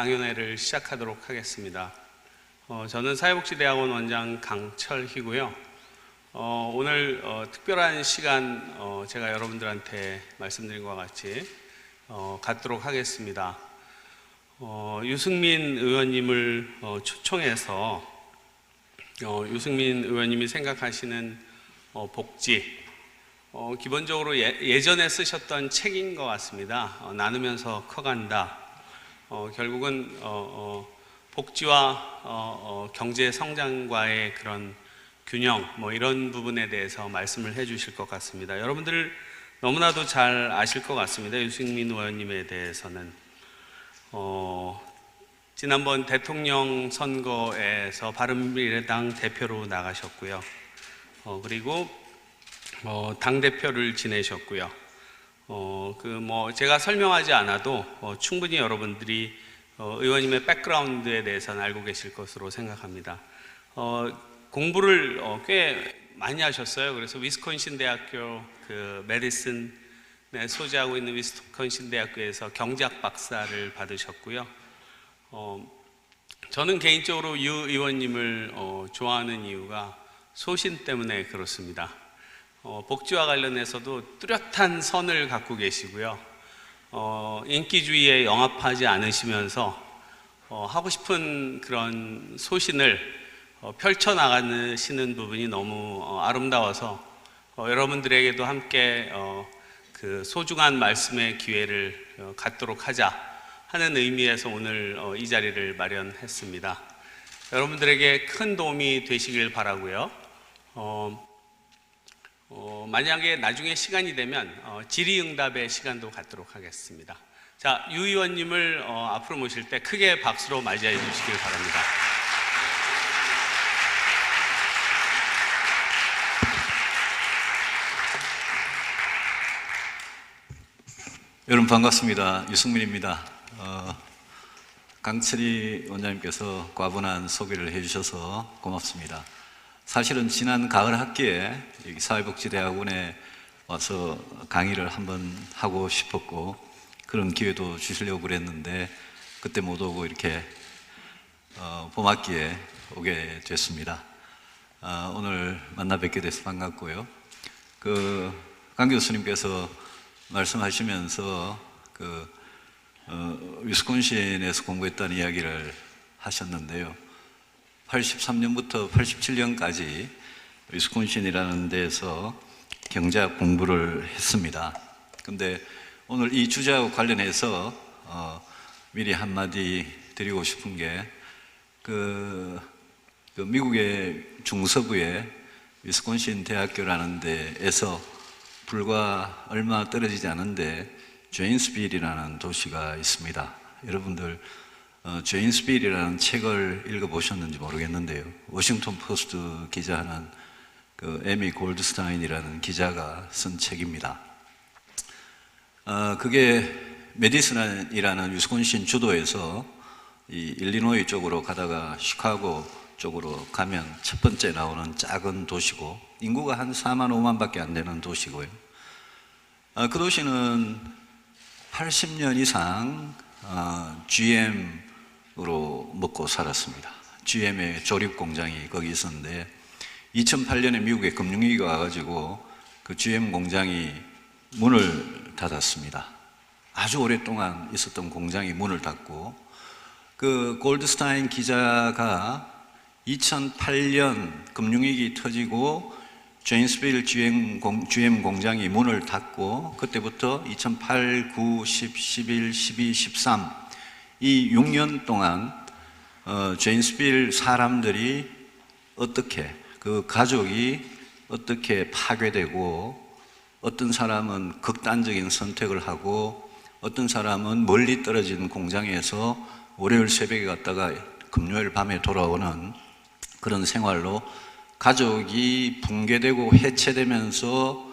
강연회를 시작하도록 하겠습니다. 저는 사회복지대학원 원장 강철희고요. 오늘 특별한 시간 제가 여러분들한테 말씀드린 것과 같이 갖도록 하겠습니다. 유승민 의원님을 초청해서 유승민 의원님이 생각하시는 복지, 기본적으로 예전에 쓰셨던 책인 것 같습니다. 나누면서 커간다. 결국은 복지와 경제 성장과의 그런 균형, 이런 부분에 대해서 말씀을 해 주실 것 같습니다. 여러분들 너무나도 잘 아실 것 같습니다. 유승민 의원님에 대해서는 지난번 대통령 선거에서 바른미래당 대표로 나가셨고요. 그리고 당대표를 지내셨고요. 제가 설명하지 않아도 충분히 여러분들이 의원님의 백그라운드에 대해서는 알고 계실 것으로 생각합니다. 공부를 꽤 많이 하셨어요. 그래서 위스콘신 대학교 메디슨에 소재하고 있는 위스콘신 대학교에서 경제학 박사를 받으셨고요. 저는 개인적으로 유 의원님을 좋아하는 이유가 소신 때문에 그렇습니다. 복지와 관련해서도 뚜렷한 선을 갖고 계시고요. 인기주의에 영합하지 않으시면서 하고 싶은 그런 소신을 펼쳐나가시는 부분이 너무 아름다워서 여러분들에게도 함께 그 소중한 말씀의 기회를 갖도록 하자 하는 의미에서 오늘 이 자리를 마련했습니다. 여러분들에게 큰 도움이 되시길 바라고요. 만약에 나중에 시간이 되면 질의응답의 시간도 갖도록 하겠습니다. 자, 유 의원님을 앞으로 모실 때 크게 박수로 맞이해 주시길 바랍니다. 여러분 반갑습니다. 유승민입니다. 강철희 원장님께서 과분한 소개를 해주셔서 고맙습니다. 사실은 지난 가을 학기에 여기 사회복지대학원에 와서 강의를 한번 하고 싶었고 그런 기회도 주시려고 그랬는데 그때 못 오고 이렇게 봄학기에 오게 됐습니다. 오늘 만나 뵙게 돼서 반갑고요. 강 교수님께서 말씀하시면서 위스콘신에서 공부했다는 이야기를 하셨는데요. 83년부터 87년까지 위스콘신이라는 데서 경제학 공부를 했습니다. 근데 오늘 이 주제와 관련해서 미리 한마디 드리고 싶은 게 미국의 중서부에 위스콘신 대학교라는 데에서 불과 얼마 떨어지지 않은데 제인스빌이라는 도시가 있습니다. 여러분들 제인스빌이라는 책을 읽어보셨는지 모르겠는데요. 워싱턴 포스트 기자하는 에미 골드스타인이라는 기자가 쓴 책입니다. 그게 메디슨이라는 위스콘신 주도에서 이 일리노이 쪽으로 가다가 시카고 쪽으로 가면 첫 번째 나오는 작은 도시고 인구가 한 4만 5만 밖에 안 되는 도시고요. 그 도시는 80년 이상 GM으로 먹고 살았습니다. GM의 조립 공장이 거기 있었는데 2008년에 미국에 금융위기가 와가지고 그 GM 공장이 문을 닫았습니다. 아주 오랫동안 있었던 공장이 문을 닫고 그 골드스타인 기자가 2008년 금융위기 터지고 제인스빌 GM 공장이 문을 닫고 그때부터 2008, 9, 10, 11, 12, 13 이 6년 동안 제인스빌 사람들이 어떻게 그 가족이 어떻게 파괴되고 어떤 사람은 극단적인 선택을 하고 어떤 사람은 멀리 떨어진 공장에서 월요일 새벽에 갔다가 금요일 밤에 돌아오는 그런 생활로 가족이 붕괴되고 해체되면서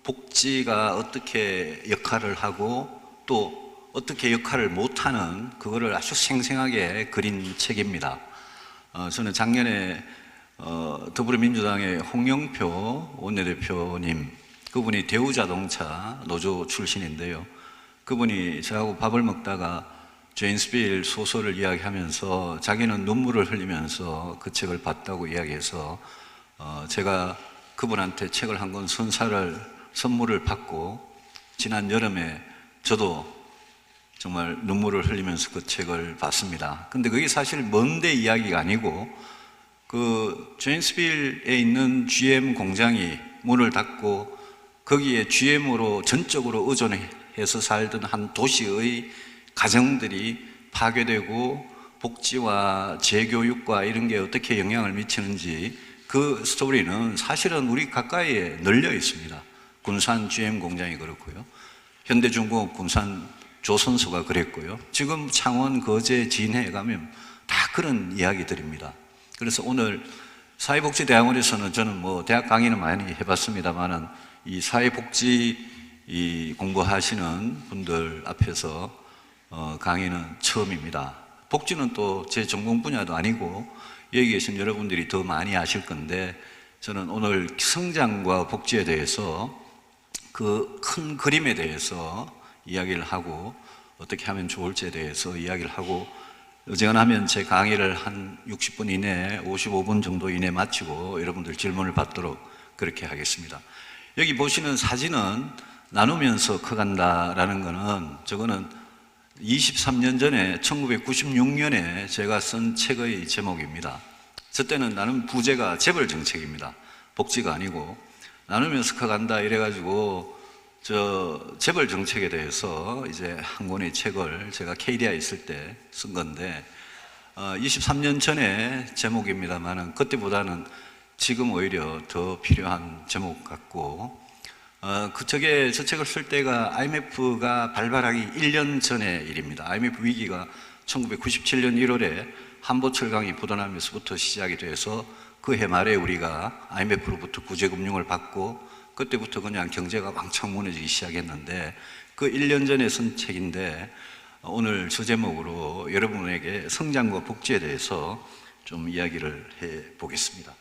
복지가 어떻게 역할을 하고 또 어떻게 역할을 못하는 그거를 아주 생생하게 그린 책입니다. 저는 작년에 더불어민주당의 홍영표 원내대표님, 그분이 대우자동차 노조 출신인데요. 그분이 저하고 밥을 먹다가 제임스 빌 소설을 이야기하면서 자기는 눈물을 흘리면서 그 책을 봤다고 이야기해서 제가 그분한테 책을 한 권 선물을 받고 지난 여름에 저도 정말 눈물을 흘리면서 그 책을 봤습니다. 근데 그게 사실 먼데 이야기가 아니고 그 제임스 빌에 있는 GM 공장이 문을 닫고 거기에 GM으로 전적으로 의존해서 살던 한 도시의 가정들이 파괴되고 복지와 재교육과 이런 게 어떻게 영향을 미치는지 그 스토리는 사실은 우리 가까이에 널려 있습니다. 군산 GM 공장이 그렇고요. 현대중공업 군산 조선소가 그랬고요. 지금 창원, 거제, 진해에 가면 다 그런 이야기들입니다. 그래서 오늘 사회복지대학원에서는 저는 뭐 대학 강의는 많이 해봤습니다만은 이 사회복지 공부하시는 분들 앞에서 강의는 처음입니다. 복지는 또 제 전공 분야도 아니고 여기 계신 여러분들이 더 많이 아실 건데 저는 오늘 성장과 복지에 대해서 그 큰 그림에 대해서 이야기를 하고 어떻게 하면 좋을지에 대해서 이야기를 하고 어지간하면 제 강의를 한 60분 이내, 55분 정도 이내 마치고 여러분들 질문을 받도록 그렇게 하겠습니다. 여기 보시는 사진은 나누면서 커간다라는 거는 저거는 23년 전에 1996년에 제가 쓴 책의 제목입니다. 저 때는 나는 부제가 재벌정책입니다. 복지가 아니고 나누면서 커간다 이래가지고 저 재벌정책에 대해서 이제 한 권의 책을 제가 KDI에 있을 때 쓴 건데 23년 전에 제목입니다만은 그때보다는 지금 오히려 더 필요한 제목 같고 저 책을 쓸 때가 IMF가 발발하기 1년 전의 일입니다. IMF 위기가 1997년 1월에 한보철강이 부도나면서부터 시작이 돼서 그 해 말에 우리가 IMF로부터 구제금융을 받고 그때부터 그냥 경제가 왕창 무너지기 시작했는데 그 1년 전에 쓴 책인데 오늘 저 제목으로 여러분에게 성장과 복지에 대해서 좀 이야기를 해 보겠습니다.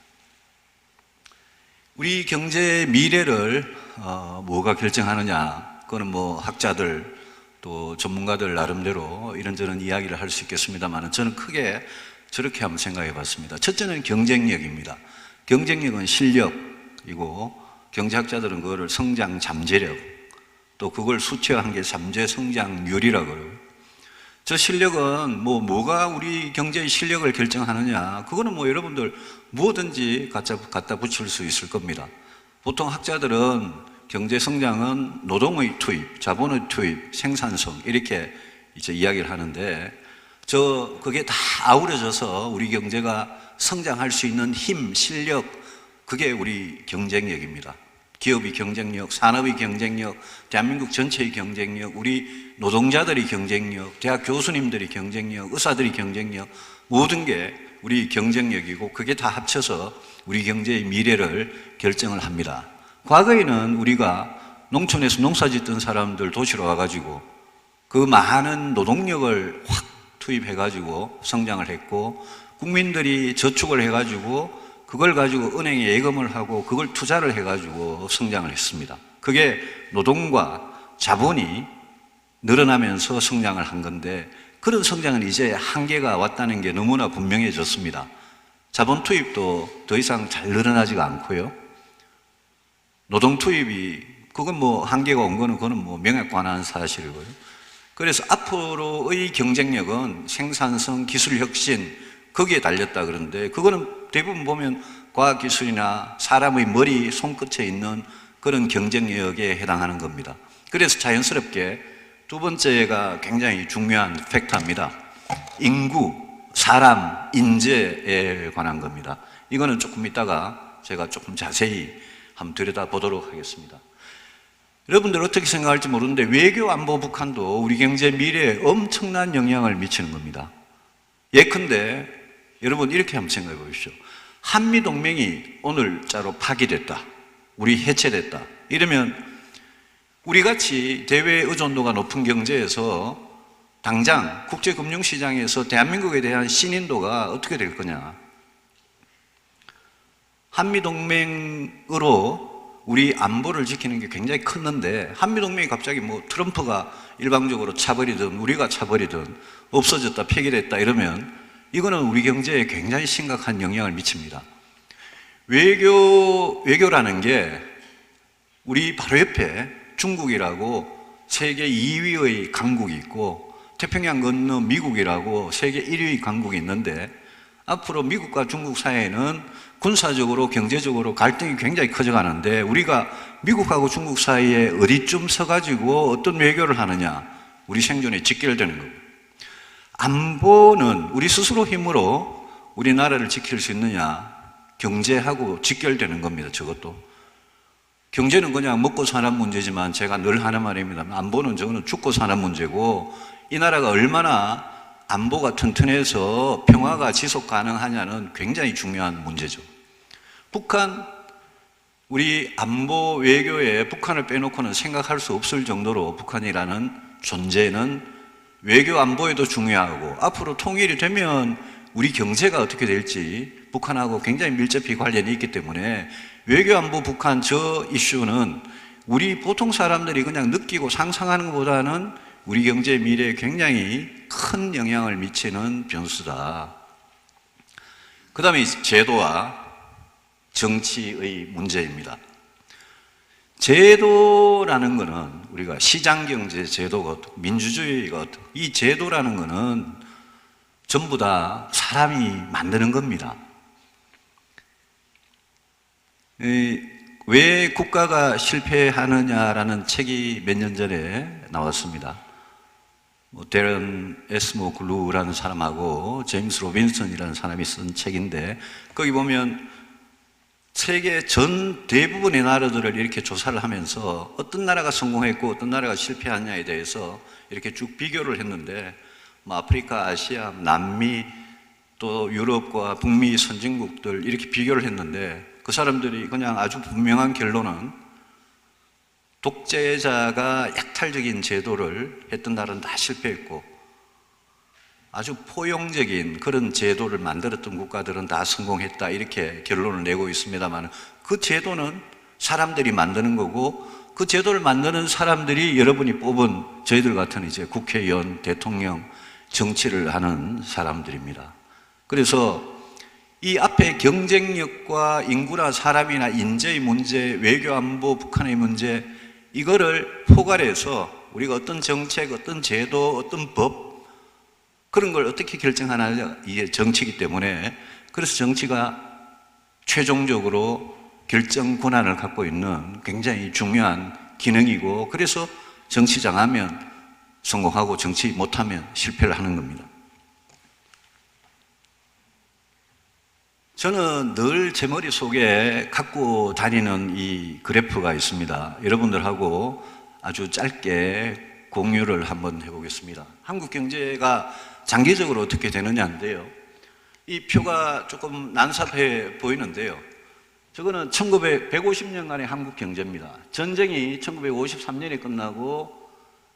우리 경제의 미래를 뭐가 결정하느냐? 그거는 뭐 학자들 또 전문가들 나름대로 이런저런 이야기를 할 수 있겠습니다만 저는 크게 저렇게 한번 생각해 봤습니다. 첫째는 경쟁력입니다. 경쟁력은 실력이고 경제학자들은 그거를 성장 잠재력 또 그걸 수치화한 게 잠재 성장률이라고 그래요. 저 실력은 뭐가 우리 경제의 실력을 결정하느냐? 그거는 뭐 여러분들 무엇든지 갖다 붙일 수 있을 겁니다. 보통 학자들은 경제 성장은 노동의 투입, 자본의 투입, 생산성 이렇게 이제 이야기를 하는데 그게 다 아우러져서 우리 경제가 성장할 수 있는 힘, 실력 그게 우리 경쟁력입니다. 기업의 경쟁력, 산업의 경쟁력, 대한민국 전체의 경쟁력, 우리 노동자들의 경쟁력, 대학 교수님들의 경쟁력, 의사들의 경쟁력 모든 게 우리 경쟁력이고 그게 다 합쳐서 우리 경제의 미래를 결정을 합니다. 과거에는 우리가 농촌에서 농사 짓던 사람들 도시로 와가지고 그 많은 노동력을 확 투입해가지고 성장을 했고 국민들이 저축을 해가지고 그걸 가지고 은행에 예금을 하고 그걸 투자를 해가지고 성장을 했습니다. 그게 노동과 자본이 늘어나면서 성장을 한 건데 그런 성장은 이제 한계가 왔다는 게 너무나 분명해졌습니다. 자본 투입도 더 이상 잘 늘어나지가 않고요. 노동 투입이 그건 뭐 한계가 온 거는 그거는 뭐 명확관한 사실이고요. 그래서 앞으로의 경쟁력은 생산성, 기술 혁신 거기에 달렸다 그러는데 그거는 대부분 보면 과학기술이나 사람의 머리 손끝에 있는 그런 경쟁력에 해당하는 겁니다. 그래서 자연스럽게 두 번째가 굉장히 중요한 팩터입니다. 인구, 사람, 인재에 관한 겁니다. 이거는 조금 이따가 제가 조금 자세히 한번 들여다보도록 하겠습니다. 여러분들 어떻게 생각할지 모르는데 외교, 안보, 북한도 우리 경제 미래에 엄청난 영향을 미치는 겁니다. 예컨대 여러분 이렇게 한번 생각해 보십시오. 한미동맹이 오늘자로 파기됐다. 우리 해체됐다. 이러면 우리같이 대외 의존도가 높은 경제에서 당장 국제금융시장에서 대한민국에 대한 신인도가 어떻게 될 거냐. 한미동맹으로 우리 안보를 지키는 게 굉장히 컸는데 한미동맹이 갑자기 뭐 트럼프가 일방적으로 차버리든 우리가 차버리든 없어졌다 폐기됐다 이러면 이거는 우리 경제에 굉장히 심각한 영향을 미칩니다. 외교라는 게 우리 바로 옆에 중국이라고 세계 2위의 강국이 있고 태평양 건너 미국이라고 세계 1위의 강국이 있는데 앞으로 미국과 중국 사이에는 군사적으로 경제적으로 갈등이 굉장히 커져가는데 우리가 미국하고 중국 사이에 어디쯤 서가지고 어떤 외교를 하느냐, 우리 생존에 직결되는 거고, 안보는 우리 스스로 힘으로 우리나라를 지킬 수 있느냐, 경제하고 직결되는 겁니다. 저것도 경제는 그냥 먹고 사는 문제지만 제가 늘 하는 말입니다. 안보는 저거는 죽고 사는 문제고, 이 나라가 얼마나 안보가 튼튼해서 평화가 지속 가능하냐는 굉장히 중요한 문제죠. 북한, 우리 안보 외교에 북한을 빼놓고는 생각할 수 없을 정도로 북한이라는 존재는 외교 안보에도 중요하고, 앞으로 통일이 되면 우리 경제가 어떻게 될지 북한하고 굉장히 밀접히 관련이 있기 때문에 외교 안보 북한 저 이슈는 우리 보통 사람들이 그냥 느끼고 상상하는 것보다는 우리 경제 미래에 굉장히 큰 영향을 미치는 변수다. 그 다음에 제도와 정치의 문제입니다. 제도라는 것은 우리가 시장경제 제도가 어떻고 민주주의가 어떻고, 이 제도라는 것은 전부 다 사람이 만드는 겁니다. 왜 국가가 실패하느냐라는 책이 몇 년 전에 나왔습니다. 데런 에스모 글루라는 사람하고 제임스 로빈슨이라는 사람이 쓴 책인데, 거기 보면 세계 전 대부분의 나라들을 이렇게 조사를 하면서 어떤 나라가 성공했고 어떤 나라가 실패하느냐에 대해서 이렇게 쭉 비교를 했는데, 아프리카, 아시아, 남미, 또 유럽과 북미 선진국들 이렇게 비교를 했는데, 그 사람들이 그냥 아주 분명한 결론은 독재자가 약탈적인 제도를 했던 나라는 다 실패했고, 아주 포용적인 그런 제도를 만들었던 국가들은 다 성공했다, 이렇게 결론을 내고 있습니다만, 그 제도는 사람들이 만드는 거고, 그 제도를 만드는 사람들이 여러분이 뽑은 저희들 같은 이제 국회의원, 대통령, 정치를 하는 사람들입니다. 그래서 이 앞에 경쟁력과 인구나 사람이나 인재의 문제, 외교 안보, 북한의 문제, 이거를 포괄해서 우리가 어떤 정책, 어떤 제도, 어떤 법, 그런 걸 어떻게 결정하느냐, 이게 정치이기 때문에, 그래서 정치가 최종적으로 결정 권한을 갖고 있는 굉장히 중요한 기능이고, 그래서 정치장 하면 성공하고 정치 못하면 실패를 하는 겁니다. 저는 늘 제 머릿속에 갖고 다니는 이 그래프가 있습니다. 여러분들하고 아주 짧게 공유를 한번 해보겠습니다. 한국 경제가 장기적으로 어떻게 되느냐인데요, 이 표가 조금 난삽해 보이는데요, 저거는 150년간의 한국 경제입니다. 전쟁이 1953년에 끝나고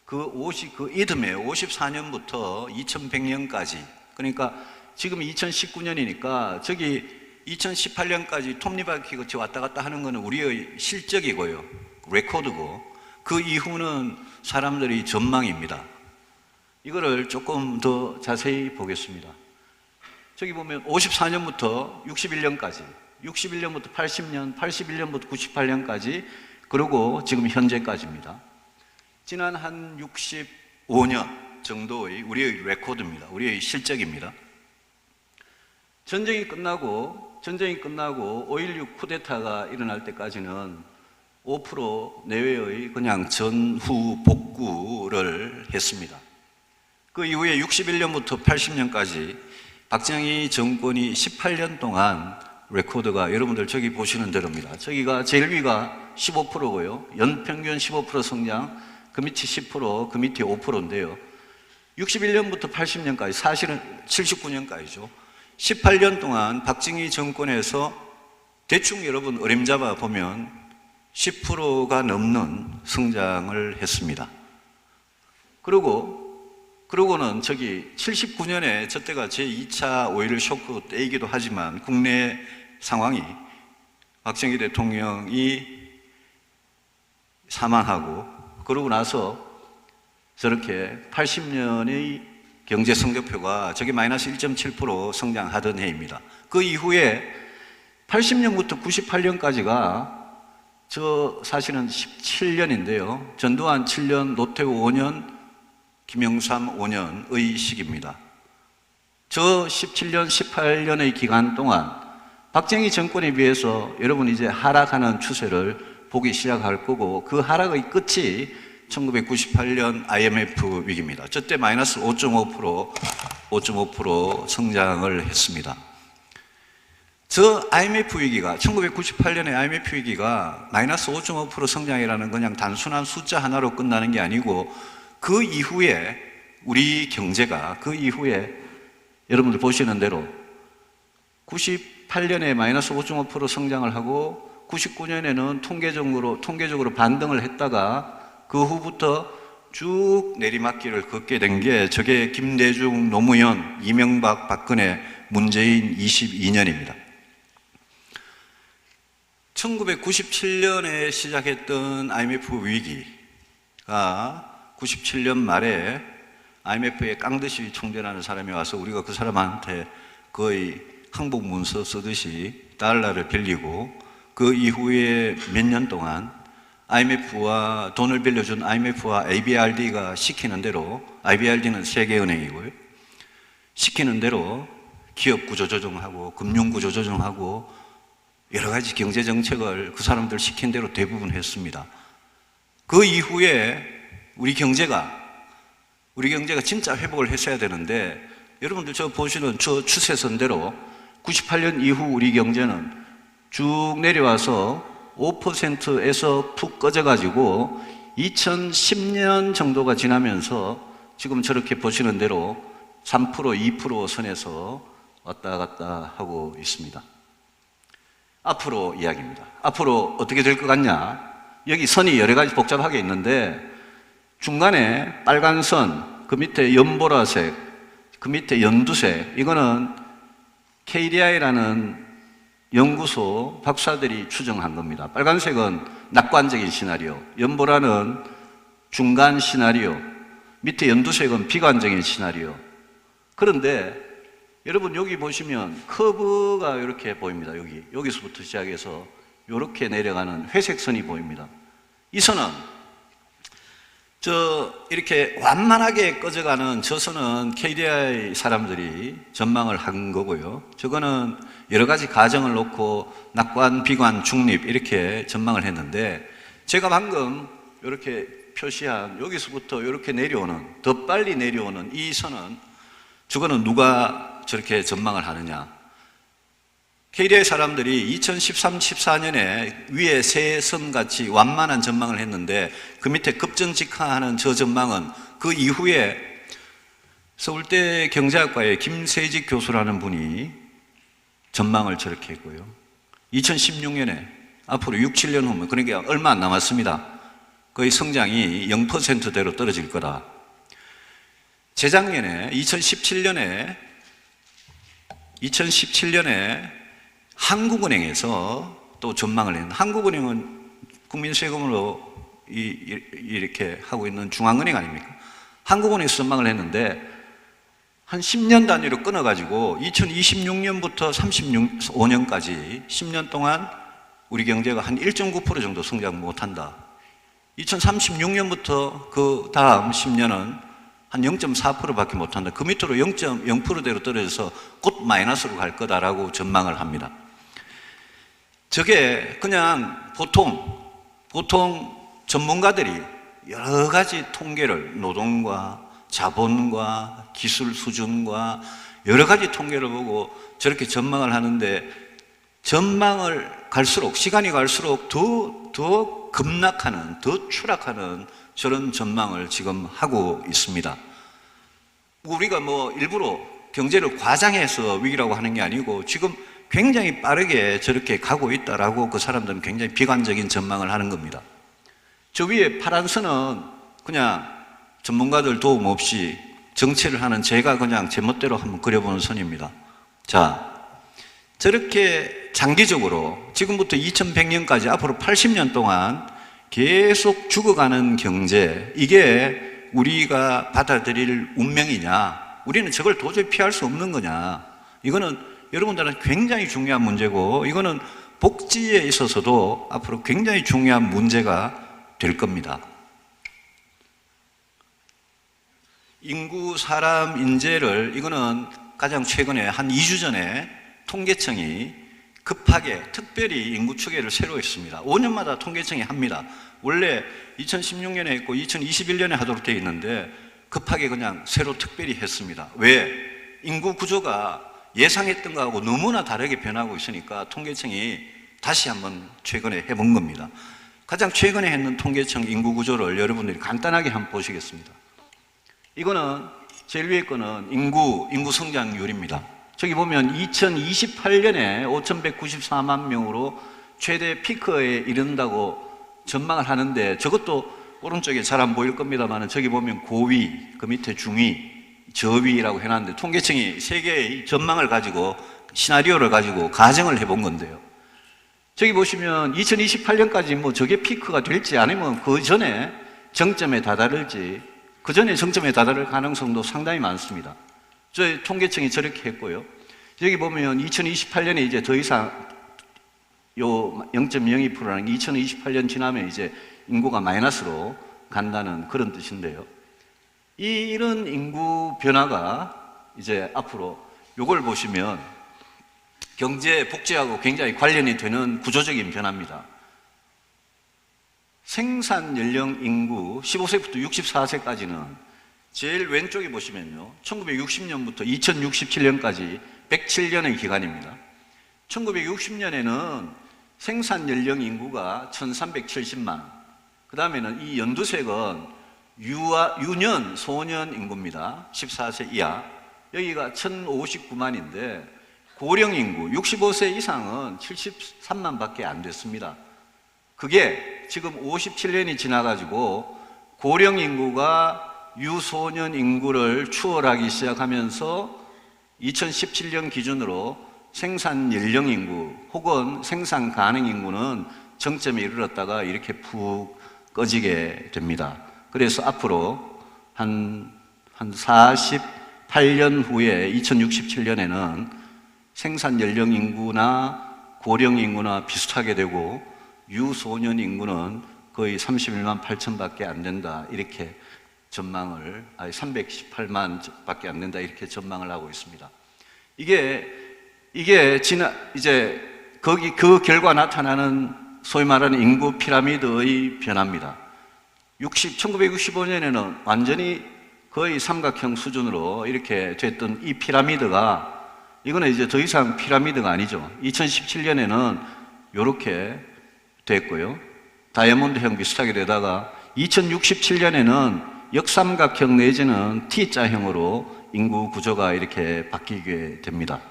그 이듬해 54년부터 2100년까지, 그러니까 지금 2019년이니까 저기 2018년까지 톱니바퀴 같이 왔다 갔다 하는 거는 우리의 실적이고요, 레코드고, 그 이후는 사람들의 전망입니다. 이거를 조금 더 자세히 보겠습니다. 저기 보면 54년부터 61년까지, 61년부터 80년, 81년부터 98년까지, 그리고 지금 현재까지입니다. 지난 한 65년 정도의 우리의 레코드입니다. 우리의 실적입니다. 전쟁이 끝나고 5.16 쿠데타가 일어날 때까지는 5% 내외의 그냥 전후 복구를 했습니다. 그 이후에 61년부터 80년까지 박정희 정권이 18년 동안 레코드가 여러분들 저기 보시는 대로입니다. 저기가 제일 위가 15%고요. 연평균 15% 성장, 그 밑이 10%, 그 밑이 5%인데요. 61년부터 80년까지, 사실은 79년까지죠. 18년 동안 박정희 정권에서 대충 여러분 어림잡아 보면 10%가 넘는 성장을 했습니다. 그러고는 저기 79년에 저때가 제2차 5.16 쇼크 때이기도 하지만 국내 상황이 박정희 대통령이 사망하고, 그러고 나서 저렇게 80년의 경제 성적표가 저게 마이너스 1.7% 성장하던 해입니다. 그 이후에 80년부터 98년까지가 저 사실은 17년인데요. 전두환 7년, 노태우 5년, 김영삼 5년의 시기입니다. 저 17년, 18년의 기간 동안 박정희 정권에 비해서 여러분 이제 하락하는 추세를 보기 시작할 거고, 그 하락의 끝이 1998년 IMF 위기입니다. 저때 마이너스 5.5% 성장을 했습니다. 저 IMF 위기가, 1998년의 IMF 위기가 마이너스 5.5% 성장이라는 그냥 단순한 숫자 하나로 끝나는 게 아니고, 그 이후에 우리 경제가, 그 이후에 여러분들 보시는 대로 98년에 마이너스 5.5% 성장을 하고 99년에는 통계적으로 반등을 했다가 그 후부터 쭉 내리막길을 걷게 된 게 저게 김대중, 노무현, 이명박, 박근혜, 문재인 22년입니다. 1997년에 시작했던 IMF 위기가 97년 말에 IMF에 깡듯이 총대라는 사람이 와서 우리가 그 사람한테 거의 항복 문서 쓰듯이 달러를 빌리고, 그 이후에 몇 년 동안 IMF와 돈을 빌려준 IMF와 ABRD가 시키는 대로, IBRD는 세계은행이고요, 시키는 대로 기업 구조 조정하고 금융 구조 조정하고 여러 가지 경제 정책을 그 사람들 시킨 대로 대부분 했습니다. 그 이후에 우리 경제가 진짜 회복을 했어야 되는데, 여러분들 저 보시는 저 추세선대로 98년 이후 우리 경제는 쭉 내려와서 5%에서 푹 꺼져가지고 2010년 정도가 지나면서 지금 저렇게 보시는 대로 3%, 2% 선에서 왔다 갔다 하고 있습니다. 앞으로 이야기입니다. 앞으로 어떻게 될 것 같냐? 여기 선이 여러 가지 복잡하게 있는데, 중간에 빨간 선, 그 밑에 연보라색, 그 밑에 연두색, 이거는 KDI라는 연구소 박사들이 추정한 겁니다. 빨간색은 낙관적인 시나리오, 연보라는 중간 시나리오, 밑에 연두색은 비관적인 시나리오. 그런데 여러분 여기 보시면 커브가 이렇게 보입니다. 여기서부터 시작해서 이렇게 내려가는 회색 선이 보입니다. 이 선은 이렇게 완만하게 꺼져가는 저 선은 KDI 사람들이 전망을 한 거고요. 저거는 여러 가지 가정을 놓고 낙관, 비관, 중립 이렇게 전망을 했는데, 제가 방금 이렇게 표시한 여기서부터 이렇게 내려오는, 더 빨리 내려오는 이 선은, 저거는 누가 저렇게 전망을 하느냐? KDI 사람들이 2013, 14년에 위에 새 선같이 완만한 전망을 했는데, 그 밑에 급전직하하는 저 전망은 그 이후에 서울대 경제학과의 김세직 교수라는 분이 전망을 저렇게 했고요. 2016년에 앞으로 6, 7년 후면, 그러니까 얼마 안 남았습니다. 거의 성장이 0%대로 떨어질 거다. 재작년에 2017년에 한국은행에서 또 전망을 했는데, 한국은행은 국민 세금으로 이렇게 하고 있는 중앙은행 아닙니까? 한국은행에서 전망을 했는데 한 10년 단위로 끊어가지고 2026년부터 35년까지 10년 동안 우리 경제가 한 1.9% 정도 성장 못한다. 2036년부터 그 다음 10년은 한 0.4%밖에 못한다. 그 밑으로 0.0%대로 떨어져서 곧 마이너스로 갈 거다라고 전망을 합니다. 저게 그냥 보통 전문가들이 여러 가지 통계를, 노동과 자본과 기술 수준과 여러 가지 통계를 보고 저렇게 전망을 하는데, 전망을 갈수록, 시간이 갈수록 더 급락하는, 더 추락하는 저런 전망을 지금 하고 있습니다. 우리가 일부러 경제를 과장해서 위기라고 하는 게 아니고, 지금 굉장히 빠르게 저렇게 가고 있다라고 그 사람들은 굉장히 비관적인 전망을 하는 겁니다. 저 위에 파란 선은 그냥 전문가들 도움 없이 정치를 하는 제가 그냥 제 멋대로 한번 그려보는 선입니다. 자, 저렇게 장기적으로 지금부터 2100년까지 앞으로 80년 동안 계속 죽어가는 경제, 이게 우리가 받아들일 운명이냐? 우리는 저걸 도저히 피할 수 없는 거냐? 이거는 여러분들은 굉장히 중요한 문제고, 이거는 복지에 있어서도 앞으로 굉장히 중요한 문제가 될 겁니다. 인구 사람 인재를, 이거는 가장 최근에 한 2주 전에 통계청이 급하게 특별히 인구 추계를 새로 했습니다. 5년마다 통계청이 합니다. 원래 2016년에 했고 2021년에 하도록 되어 있는데 급하게 그냥 새로 특별히 했습니다. 왜? 인구 구조가 예상했던 거하고 너무나 다르게 변하고 있으니까 통계청이 다시 한번 최근에 해본 겁니다. 가장 최근에 했는 통계청 인구 구조를 여러분들이 간단하게 한번 보시겠습니다. 이거는 제일 위에 거는 인구 성장률입니다. 저기 보면 2028년에 5,194만 명으로 최대 피크에 이른다고 전망을 하는데, 저것도 오른쪽에 잘 안 보일 겁니다만 저기 보면 고위, 그 밑에 중위, 저위라고 해놨는데 통계청이 세 개의 전망을 가지고 시나리오를 가지고 가정을 해본 건데요. 저기 보시면 2028년까지 뭐 저게 피크가 될지 아니면 그 전에 정점에 다다를지, 그 전에 정점에 다다를 가능성도 상당히 많습니다. 저희 통계청이 저렇게 했고요. 여기 보면 2028년에 이제 더 이상 요 0.02%라는 2028년 지나면 이제 인구가 마이너스로 간다는 그런 뜻인데요. 이런 인구 변화가 이제 앞으로 요걸 보시면 경제, 복지하고 굉장히 관련이 되는 구조적인 변화입니다. 생산 연령 인구 15세부터 64세까지는 제일 왼쪽에 보시면요, 1960년부터 2067년까지 107년의 기간입니다. 1960년에는 생산 연령 인구가 1370만, 그 다음에는 이 연두색은 유년, 소년 인구입니다. 14세 이하. 여기가 1059만인데 고령 인구 65세 이상은 73만 밖에 안 됐습니다. 그게 지금 57년이 지나가지고 고령 인구가 유소년 인구를 추월하기 시작하면서 2017년 기준으로 생산 연령 인구 혹은 생산 가능 인구는 정점에 이르렀다가 이렇게 푹 꺼지게 됩니다. 그래서 앞으로 한 48년 후에 2067년에는 생산 연령 인구나 고령 인구나 비슷하게 되고 유소년 인구는 거의 31만 8천 밖에 안 된다, 이렇게 전망을, 318만 밖에 안 된다, 이렇게 전망을 하고 있습니다. 이게 이제 거기 그 결과 나타나는 소위 말하는 인구 피라미드의 변화입니다. 1965년에는 완전히 거의 삼각형 수준으로 이렇게 됐던 이 피라미드가, 이거는 이제 더 이상 피라미드가 아니죠. 2017년에는 이렇게 됐고요. 다이아몬드형 비슷하게 되다가 2067년에는 역삼각형 내지는 T자형으로 인구 구조가 이렇게 바뀌게 됩니다.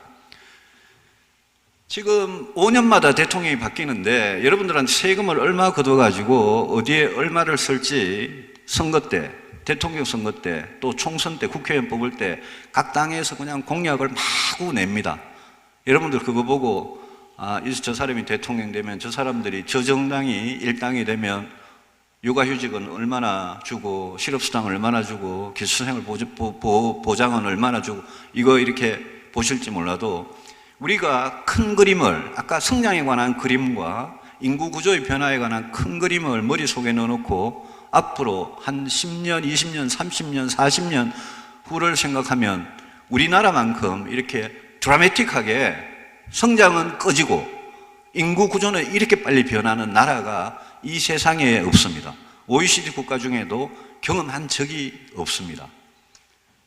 지금 5년마다 대통령이 바뀌는데 여러분들한테 세금을 얼마 걷어가지고 어디에 얼마를 쓸지 선거 때, 대통령 선거 때, 또 총선 때, 국회의원 뽑을 때 각 당에서 그냥 공약을 마구 냅니다. 여러분들 그거 보고 저 사람이 대통령 되면 저 사람들이, 저 정당이 일당이 되면 육아휴직은 얼마나 주고, 실업수당을 얼마나 주고, 기숙사생활 보장은 얼마나 주고, 이거 이렇게 보실지 몰라도 우리가 큰 그림을, 아까 성장에 관한 그림과 인구 구조의 변화에 관한 큰 그림을 머릿속에 넣어놓고 앞으로 한 10년, 20년, 30년, 40년 후를 생각하면 우리나라만큼 이렇게 드라마틱하게 성장은 꺼지고 인구 구조는 이렇게 빨리 변하는 나라가 이 세상에 없습니다. OECD 국가 중에도 경험한 적이 없습니다.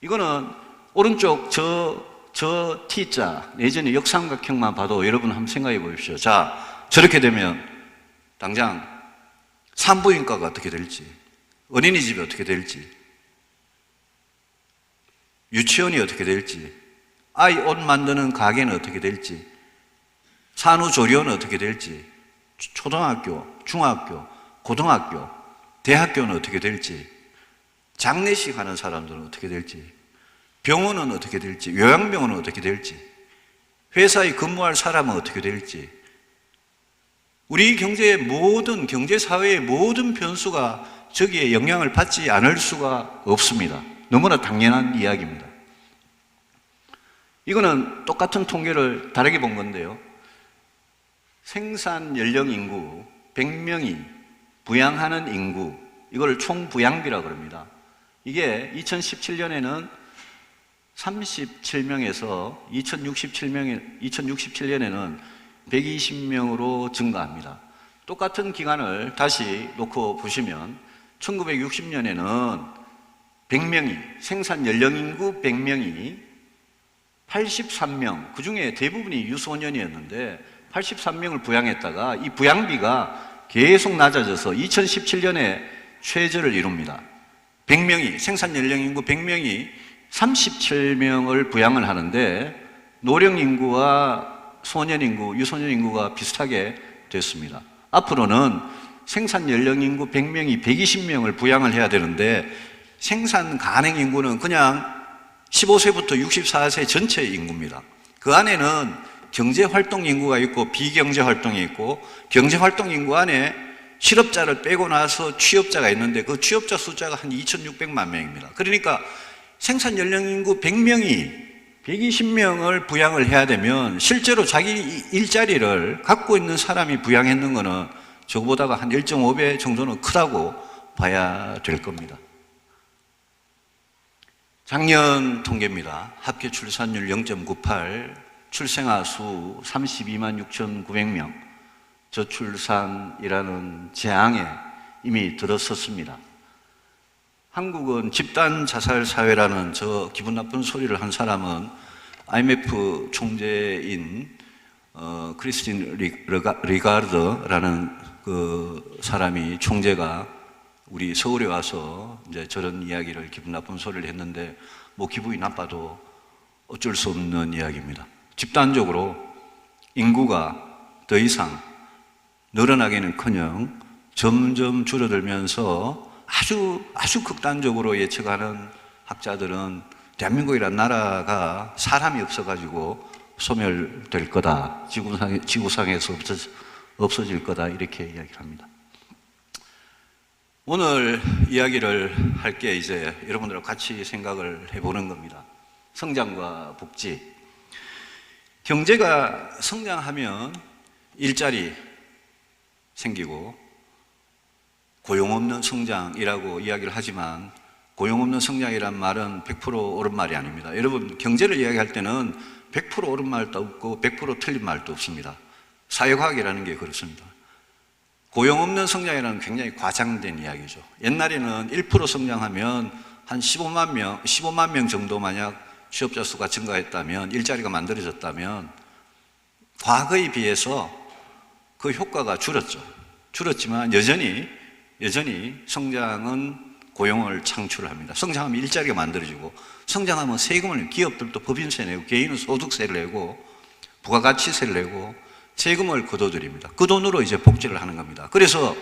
이거는 오른쪽 저 T자 내지는 역삼각형만 봐도 여러분 한번 생각해 보십시오. 자, 저렇게 되면 당장 산부인과가 어떻게 될지, 어린이집이 어떻게 될지, 유치원이 어떻게 될지, 아이 옷 만드는 가게는 어떻게 될지, 산후조리원은 어떻게 될지, 초등학교, 중학교, 고등학교, 대학교는 어떻게 될지, 장례식 하는 사람들은 어떻게 될지, 병원은 어떻게 될지, 요양병원은 어떻게 될지, 회사에 근무할 사람은 어떻게 될지, 우리 경제의 모든, 경제사회의 모든 변수가 저기에 영향을 받지 않을 수가 없습니다. 너무나 당연한 이야기입니다. 이거는 똑같은 통계를 다르게 본 건데요. 생산 연령 인구 100명이 부양하는 인구, 이걸 총 부양비라고 그럽니다. 이게 2017년에는 37명에서 2067년에는 120명으로 증가합니다. 똑같은 기간을 다시 놓고 보시면 1960년에는 100명이, 생산 연령 인구 100명이 83명, 그 중에 대부분이 유소년이었는데 83명을 부양했다가 이 부양비가 계속 낮아져서 2017년에 최저를 이룹니다. 100명이, 생산 연령 인구 100명이 37명을 부양을 하는데 노령 인구와 소년 인구, 유소년 인구가 비슷하게 됐습니다. 앞으로는 생산 연령 인구 100명이 120명을 부양을 해야 되는데 생산 가능 인구는 그냥 15세부터 64세 전체 인구입니다. 그 안에는 경제활동 인구가 있고 비경제활동이 있고 경제활동 인구 안에 실업자를 빼고 나서 취업자가 있는데 그 취업자 숫자가 한 2,600만 명입니다. 그러니까 생산 연령 인구 100명이 120명을 부양을 해야 되면 실제로 자기 일자리를 갖고 있는 사람이 부양했는 거는 저거보다가 한 1.5배 정도는 크다고 봐야 될 겁니다. 작년 통계입니다. 합계 출산율 0.98, 출생아 수 32만 6,900명, 저출산이라는 재앙에 이미 들어섰습니다. 한국은 집단 자살 사회라는 저 기분 나쁜 소리를 한 사람은 IMF 총재인 크리스틴 리가르드라는 그 사람이 총재가 우리 서울에 와서 이제 저런 이야기를 기분 나쁜 소리를 했는데 뭐 기분이 나빠도 어쩔 수 없는 이야기입니다. 집단적으로 인구가 더 이상 늘어나기는커녕 점점 줄어들면서 아주 극단적으로 예측하는 학자들은 대한민국이라는 나라가 사람이 없어가지고 소멸될 거다, 지구상에서 없어질 거다, 이렇게 이야기를 합니다. 오늘 이야기를 할 게 이제 여러분들과 같이 생각을 해보는 겁니다. 성장과 복지. 경제가 성장하면 일자리 생기고 고용 없는 성장이라고 이야기를 하지만 고용 없는 성장이란 말은 100% 옳은 말이 아닙니다. 여러분, 경제를 이야기할 때는 100% 옳은 말도 없고 100% 틀린 말도 없습니다. 사회과학이라는 게 그렇습니다. 고용 없는 성장이라는 굉장히 과장된 이야기죠. 옛날에는 1% 성장하면 한 15만 명 정도 만약 취업자 수가 증가했다면, 일자리가 만들어졌다면 과거에 비해서 그 효과가 줄었지만 여전히 성장은 고용을 창출합니다. 성장하면 일자리가 만들어지고, 성장하면 세금을, 기업들도 법인세 내고 개인은 소득세를 내고 부가가치세를 내고 세금을 거둬들입니다. 그 돈으로 이제 복지를 하는 겁니다. 그래서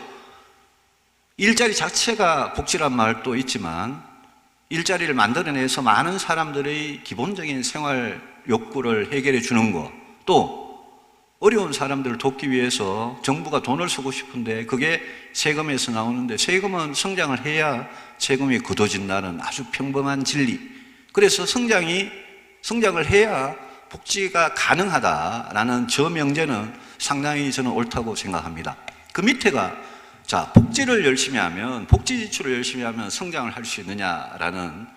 일자리 자체가 복지란 말도 있지만 일자리를 만들어내서 많은 사람들의 기본적인 생활 욕구를 해결해 주는 것, 또 어려운 사람들을 돕기 위해서 정부가 돈을 쓰고 싶은데 그게 세금에서 나오는데 세금은 성장을 해야 세금이 거둬진다는 아주 평범한 진리. 그래서 성장을 해야 복지가 가능하다라는 저 명제는 상당히 저는 옳다고 생각합니다. 그 밑에가, 자, 복지를 열심히 하면, 복지 지출을 열심히 하면 성장을 할 수 있느냐라는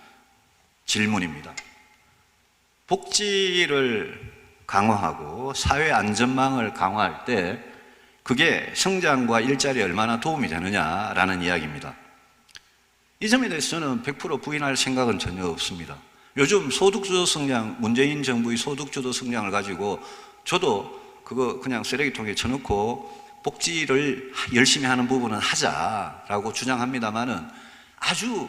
질문입니다. 복지를 강화하고 사회 안전망을 강화할 때 그게 성장과 일자리에 얼마나 도움이 되느냐라는 이야기입니다. 이 점에 대해서 저는 100% 부인할 생각은 전혀 없습니다. 요즘 소득주도 성장, 문재인 정부의 소득주도 성장을 가지고 저도 그거 그냥 쓰레기통에 쳐놓고 복지를 열심히 하는 부분은 하자라고 주장합니다만은 아주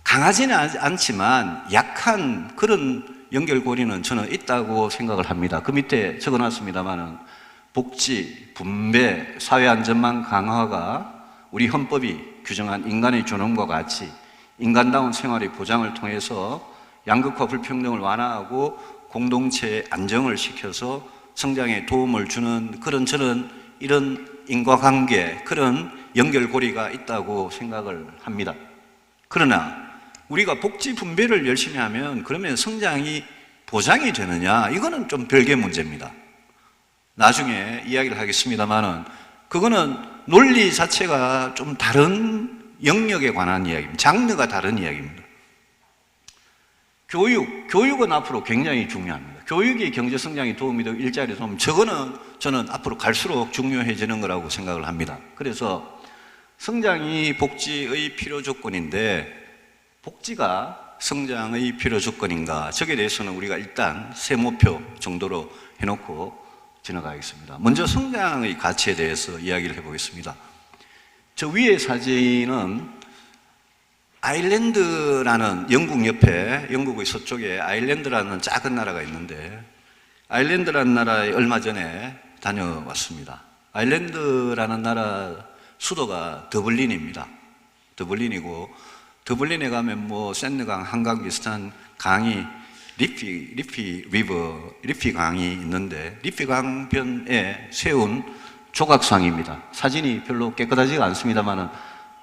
강하지는 않지만 약한 그런 연결고리는 저는 있다고 생각을 합니다. 그 밑에 적어놨습니다만은 복지, 분배, 사회안전망 강화가 우리 헌법이 규정한 인간의 존엄과 같이 인간다운 생활의 보장을 통해서 양극화 불평등을 완화하고 공동체의 안정을 시켜서 성장에 도움을 주는 그런 저는 이런 인과관계, 그런 연결고리가 있다고 생각을 합니다. 그러나 우리가 복지 분배를 열심히 하면 그러면 성장이 보장이 되느냐? 이거는 좀 별개 문제입니다. 나중에 이야기를 하겠습니다만은 그거는 논리 자체가 좀 다른 영역에 관한 이야기입니다. 장르가 다른 이야기입니다. 교육은 앞으로 굉장히 중요합니다. 교육이 경제 성장에 도움이 되고 일자리 도움, 저거는 저는 앞으로 갈수록 중요해지는 거라고 생각을 합니다. 그래서 성장이 복지의 필요 조건인데 복지가 성장의 필요 조건인가? 저게 대해서는 우리가 일단 세모표 정도로 해놓고 지나가겠습니다. 먼저 성장의 가치에 대해서 이야기를 해보겠습니다. 저 위의 사진은 아일랜드라는 영국 옆에, 영국의 서쪽에 아일랜드라는 작은 나라가 있는데 아일랜드라는 나라에 얼마 전에 다녀왔습니다. 아일랜드라는 나라 수도가 더블린입니다. 더블린이고 더블린에 가면 뭐 샌드강, 한강 비슷한 강이 리피 강이 있는데 리피 강변에 세운 조각상입니다. 사진이 별로 깨끗하지가 않습니다만은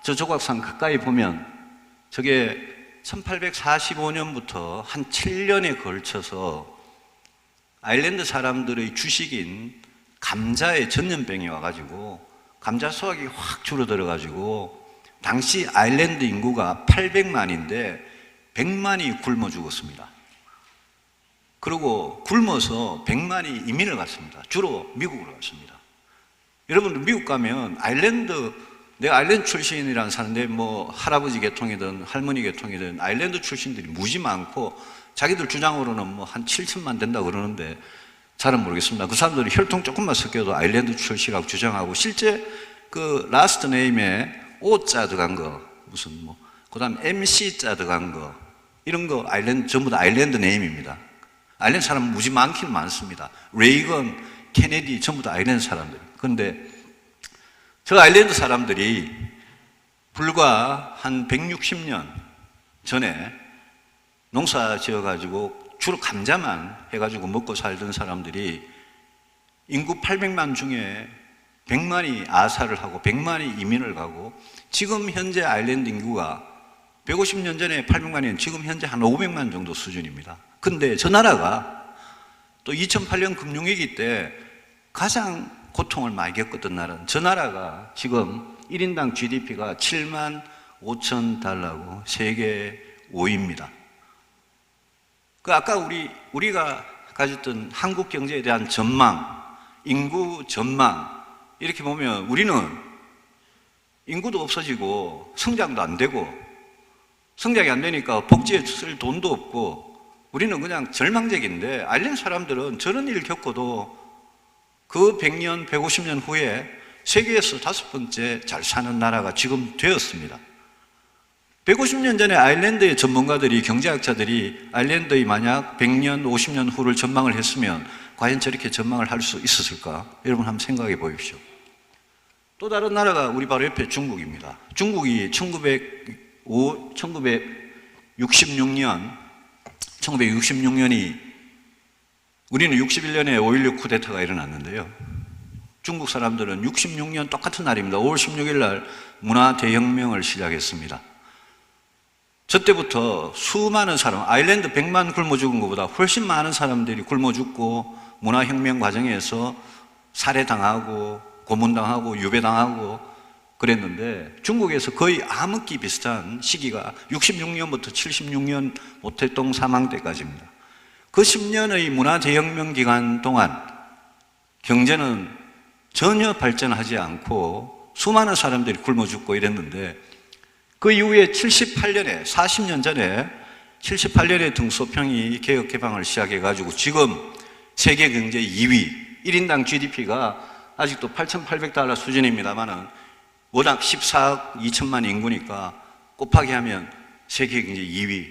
저 조각상 가까이 보면 저게 1845년부터 한 7년에 걸쳐서 아일랜드 사람들의 주식인 감자에 전염병이 와가지고 감자 수확이 확 줄어들어가지고 당시 아일랜드 인구가 800만인데 100만이 굶어 죽었습니다. 그리고 굶어서 100만이 이민을 갔습니다. 주로 미국으로 갔습니다. 여러분들 미국 가면 내가 아일랜드 출신이라는 사는데 뭐 할아버지 계통이든 할머니 계통이든 아일랜드 출신들이 무지 많고 자기들 주장으로는 뭐 한 7천만 된다고 그러는데 잘은 모르겠습니다. 그 사람들이 혈통 조금만 섞여도 아일랜드 출신이라고 주장하고 실제 그 라스트 네임에 O자 들어간 거 무슨 뭐 그다음 MC자 들어간 거 이런 거 아일랜드 전부 다 아일랜드 네임입니다. 아일랜드 사람 무지 많긴 많습니다. 레이건, 케네디 전부 다 아일랜드 사람들. 그런데 저 아일랜드 사람들이 불과 한 160년 전에 농사 지어가지고 주로 감자만 해가지고 먹고 살던 사람들이 인구 800만 중에 100만이 아사를 하고 100만이 이민을 가고 지금 현재 아일랜드 인구가 150년 전에 800만이면 지금 현재 한 500만 정도 수준입니다. 근데 저 나라가 또 2008년 금융위기 때 가장 고통을 많이 겪었던 나라는 저 나라가 지금 1인당 GDP가 7만 5천 달러고 세계 5위입니다. 그 아까 우리가 가졌던 한국 경제에 대한 전망, 인구 전망 이렇게 보면 우리는 인구도 없어지고 성장도 안 되고 성장이 안 되니까 복지에 쓸 돈도 없고 우리는 그냥 절망적인데 아일랜드 사람들은 저런 일을 겪어도 그 100년, 150년 후에 세계에서 5번째 잘 사는 나라가 지금 되었습니다. 150년 전에 아일랜드의 전문가들이, 경제학자들이 아일랜드의 만약 100년, 50년 후를 전망을 했으면 과연 저렇게 전망을 할 수 있었을까? 여러분 한번 생각해 보십시오. 또 다른 나라가 우리 바로 옆에 중국입니다. 중국이 1966년이 우리는 61년에 5.16 쿠데타가 일어났는데요. 중국 사람들은 66년 똑같은 날입니다. 5월 16일 날 문화대혁명을 시작했습니다. 저 때부터 수많은 사람, 아일랜드 100만 굶어 죽은 것보다 훨씬 많은 사람들이 굶어 죽고 문화혁명 과정에서 살해당하고 고문당하고 유배당하고 그랬는데 중국에서 거의 암흑기 비슷한 시기가 66년부터 76년 모택동 사망 때까지입니다. 그 10년의 문화대혁명 기간 동안 경제는 전혀 발전하지 않고 수많은 사람들이 굶어 죽고 이랬는데 그 이후에 78년에 40년 전에 78년에 등소평이 개혁 개방을 시작해가지고 지금 세계 경제 2위 1인당 GDP가 아직도 8,800달러 수준입니다만은 워낙 14억 2천만 인구니까 곱하기 하면 세계 경제 2위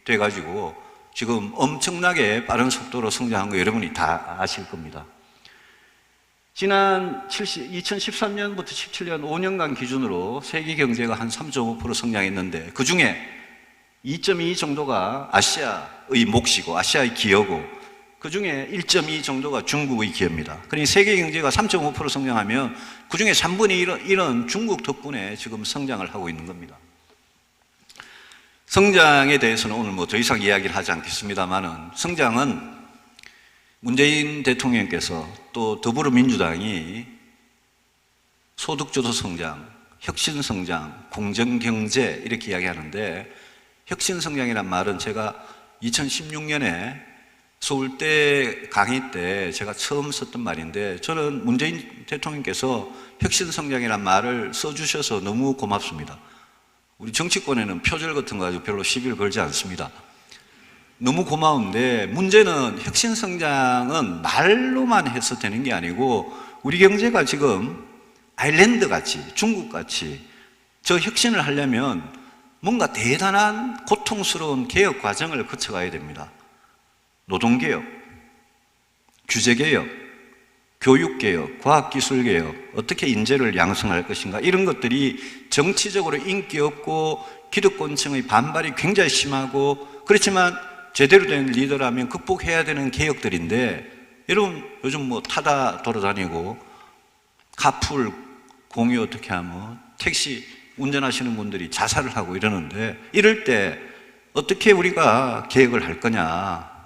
돼가지고 지금 엄청나게 빠른 속도로 성장한 거 여러분이 다 아실 겁니다. 지난 2013년부터 17년 5년간 기준으로 세계 경제가 한 3.5% 성장했는데 그 중에 2.2 정도가 아시아의 몫이고 아시아의 기여고 그 중에 1.2 정도가 중국의 기여입니다. 그러니 세계 경제가 3.5% 성장하면 그 중에 3분의 1은 중국 덕분에 지금 성장을 하고 있는 겁니다. 성장에 대해서는 오늘 뭐 더 이상 이야기를 하지 않겠습니다만은 성장은 문재인 대통령께서 또 더불어민주당이 소득주도 성장, 혁신성장, 공정경제 이렇게 이야기하는데 혁신성장이란 말은 제가 2016년에 서울대 강의 때 제가 처음 썼던 말인데 저는 문재인 대통령께서 혁신성장이란 말을 써주셔서 너무 고맙습니다. 우리 정치권에는 표절 같은 거 가지고 별로 시비를 걸지 않습니다. 너무 고마운데 문제는 혁신성장은 말로만 해서 되는 게 아니고 우리 경제가 지금 아일랜드 같이 중국 같이 저 혁신을 하려면 뭔가 대단한 고통스러운 개혁 과정을 거쳐가야 됩니다. 노동개혁, 규제개혁, 교육개혁, 과학기술개혁, 어떻게 인재를 양성할 것인가 이런 것들이 정치적으로 인기 없고 기득권층의 반발이 굉장히 심하고 그렇지만 제대로 된 리더라면 극복해야 되는 개혁들인데 여러분 요즘 뭐 타다 돌아다니고 카풀 공유 어떻게 하면 택시 운전하시는 분들이 자살을 하고 이러는데 이럴 때 어떻게 우리가 개혁을 할 거냐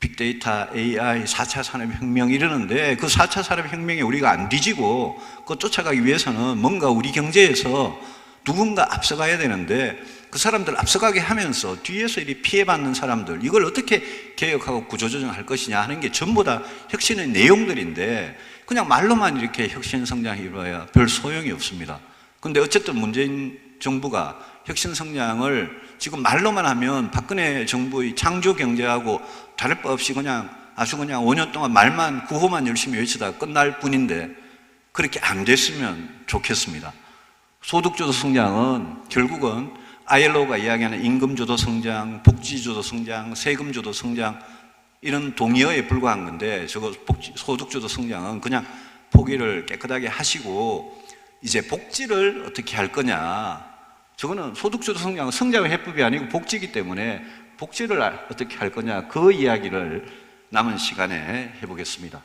빅데이터, AI, 4차 산업혁명 이러는데 그 4차 산업혁명에 우리가 안 뒤지고 그거 쫓아가기 위해서는 뭔가 우리 경제에서 누군가 앞서가야 되는데 그 사람들 앞서가게 하면서 뒤에서 이 피해받는 사람들 이걸 어떻게 개혁하고 구조조정할 것이냐 하는 게 전부 다 혁신의 내용들인데 그냥 말로만 이렇게 혁신성장이 이루어야 별 소용이 없습니다. 근데 어쨌든 문재인 정부가 혁신성장을 지금 말로만 하면 박근혜 정부의 창조경제하고 다를 바 없이 그냥 아주 그냥 5년 동안 말만 구호만 열심히 외치다가 끝날 뿐인데 그렇게 안 됐으면 좋겠습니다. 소득주도 성장은 결국은 ILO가 이야기하는 임금주도 성장, 복지주도 성장, 세금주도 성장 이런 동의어에 불과한 건데 저거 소득주도 성장은 그냥 포기를 깨끗하게 하시고 이제 복지를 어떻게 할 거냐 저거는 소득주도 성장은 성장의 해법이 아니고 복지이기 때문에 복지를 어떻게 할 거냐 그 이야기를 남은 시간에 해보겠습니다.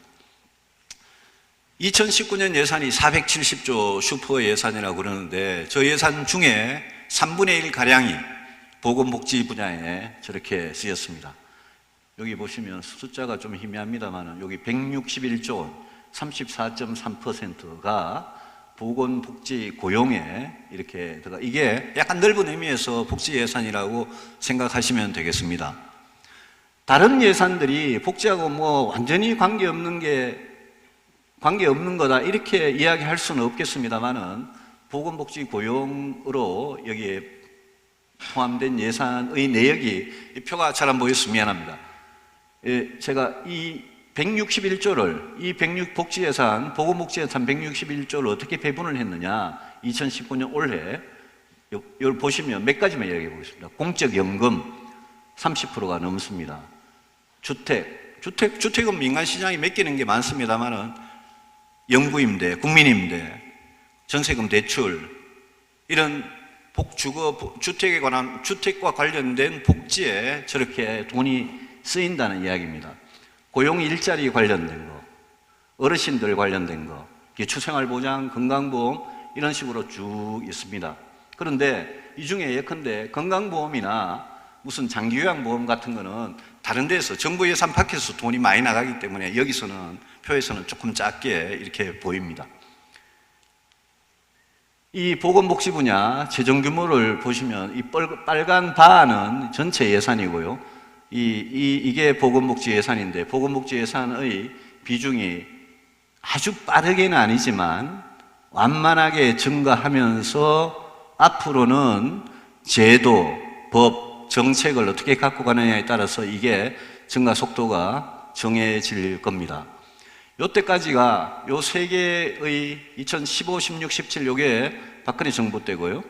2019년 예산이 470조 슈퍼 예산이라고 그러는데 저 예산 중에 3분의 1가량이 보건복지 분야에 저렇게 쓰였습니다. 여기 보시면 숫자가 좀 희미합니다만 여기 161조 원 34.3%가 보건복지 고용에 이렇게 들어가 이게 약간 넓은 의미에서 복지 예산이라고 생각하시면 되겠습니다. 다른 예산들이 복지하고 뭐 완전히 관계없는 거다 이렇게 이야기할 수는 없겠습니다만은 보건복지 고용으로 여기에 포함된 예산의 내역이 이 표가 잘 안 보여서 미안합니다. 제가 이 161조를 이 복지 예산, 보건복지 예산 161조를 어떻게 배분을 했느냐 2019년 올해 여기 보시면 몇 가지만 이야기해 보겠습니다. 공적연금 30%가 넘습니다. 주택은 민간시장이 맡기는 게 많습니다만은 영구임대, 국민임대, 전세금 대출 이런 주택에 관한 주택과 관련된 복지에 저렇게 돈이 쓰인다는 이야기입니다. 고용 일자리 관련된 거, 어르신들 관련된 거, 기초생활보장, 건강보험 이런 식으로 쭉 있습니다. 그런데 이 중에 예컨대 건강보험이나 무슨 장기요양보험 같은 거는 다른 데서 정부 예산 밖에서 돈이 많이 나가기 때문에 여기서는 표에서는 조금 작게 이렇게 보입니다. 이 보건복지 분야 재정 규모를 보시면 이 빨간 바는 전체 예산이고요. 이게 보건복지 예산인데 보건복지 예산의 비중이 아주 빠르게는 아니지만 완만하게 증가하면서 앞으로는 제도, 법, 정책을 어떻게 갖고 가느냐에 따라서 이게 증가 속도가 정해질 겁니다. 요때까지가 요 세 개의 2015, 16, 17 요게 박근혜 정부 때고요.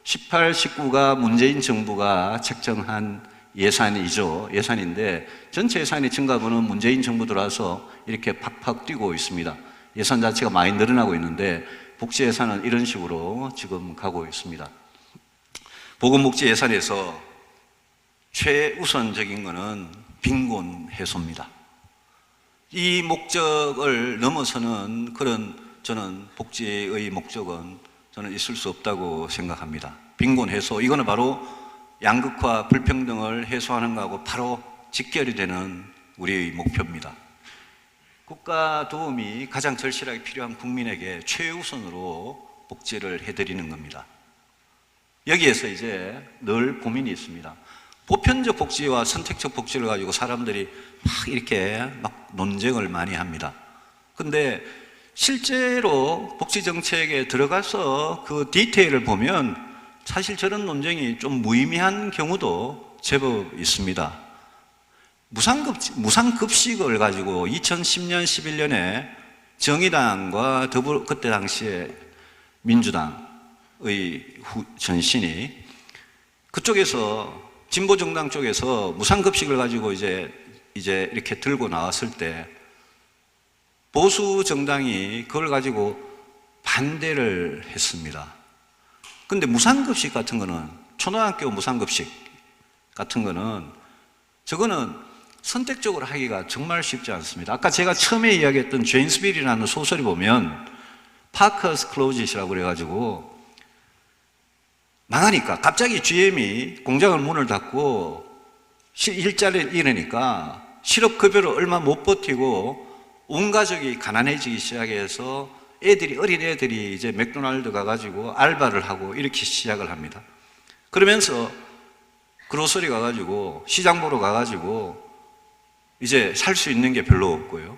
18, 19가 문재인 정부가 책정한 예산인데 전체 예산의 증가분은 문재인 정부 들어와서 이렇게 팍팍 뛰고 있습니다. 예산 자체가 많이 늘어나고 있는데 복지 예산은 이런 식으로 지금 가고 있습니다. 보건복지 예산에서 최우선적인 거는 빈곤 해소입니다. 이 목적을 넘어서는 그런 저는 복지의 목적은 저는 있을 수 없다고 생각합니다. 빈곤 해소, 이거는 바로 양극화 불평등을 해소하는 것하고 바로 직결이 되는 우리의 목표입니다. 국가 도움이 가장 절실하게 필요한 국민에게 최우선으로 복지를 해드리는 겁니다. 여기에서 이제 늘 고민이 있습니다. 보편적 복지와 선택적 복지를 가지고 사람들이 막 이렇게 막 논쟁을 많이 합니다. 근데 실제로 복지 정책에 들어가서 그 디테일을 보면 사실 저런 논쟁이 좀 무의미한 경우도 제법 있습니다. 무상급식을 가지고 2010년, 11년에 정의당과 그때 당시에 민주당의 전신이 그쪽에서 진보정당 쪽에서 무상급식을 가지고 이제 이렇게 들고 나왔을 때 보수 정당이 그걸 가지고 반대를 했습니다. 근데 무상급식 같은 거는, 초등학교 무상급식 같은 거는, 저거는 선택적으로 하기가 정말 쉽지 않습니다. 아까 제가 처음에 이야기했던 제임스빌이라는 소설이 보면 파커스 클로짓이라고 그래가지고 망하니까 갑자기 GM이 공장을 문을 닫고 일자리를 잃으니까 실업급여를 얼마 못 버티고 온 가족이 가난해지기 시작해서 어린 애들이 이제 맥도날드 가가지고 알바를 하고 이렇게 시작을 합니다. 그러면서 그로서리 가가지고 시장 보러 가가지고 이제 살 수 있는 게 별로 없고요.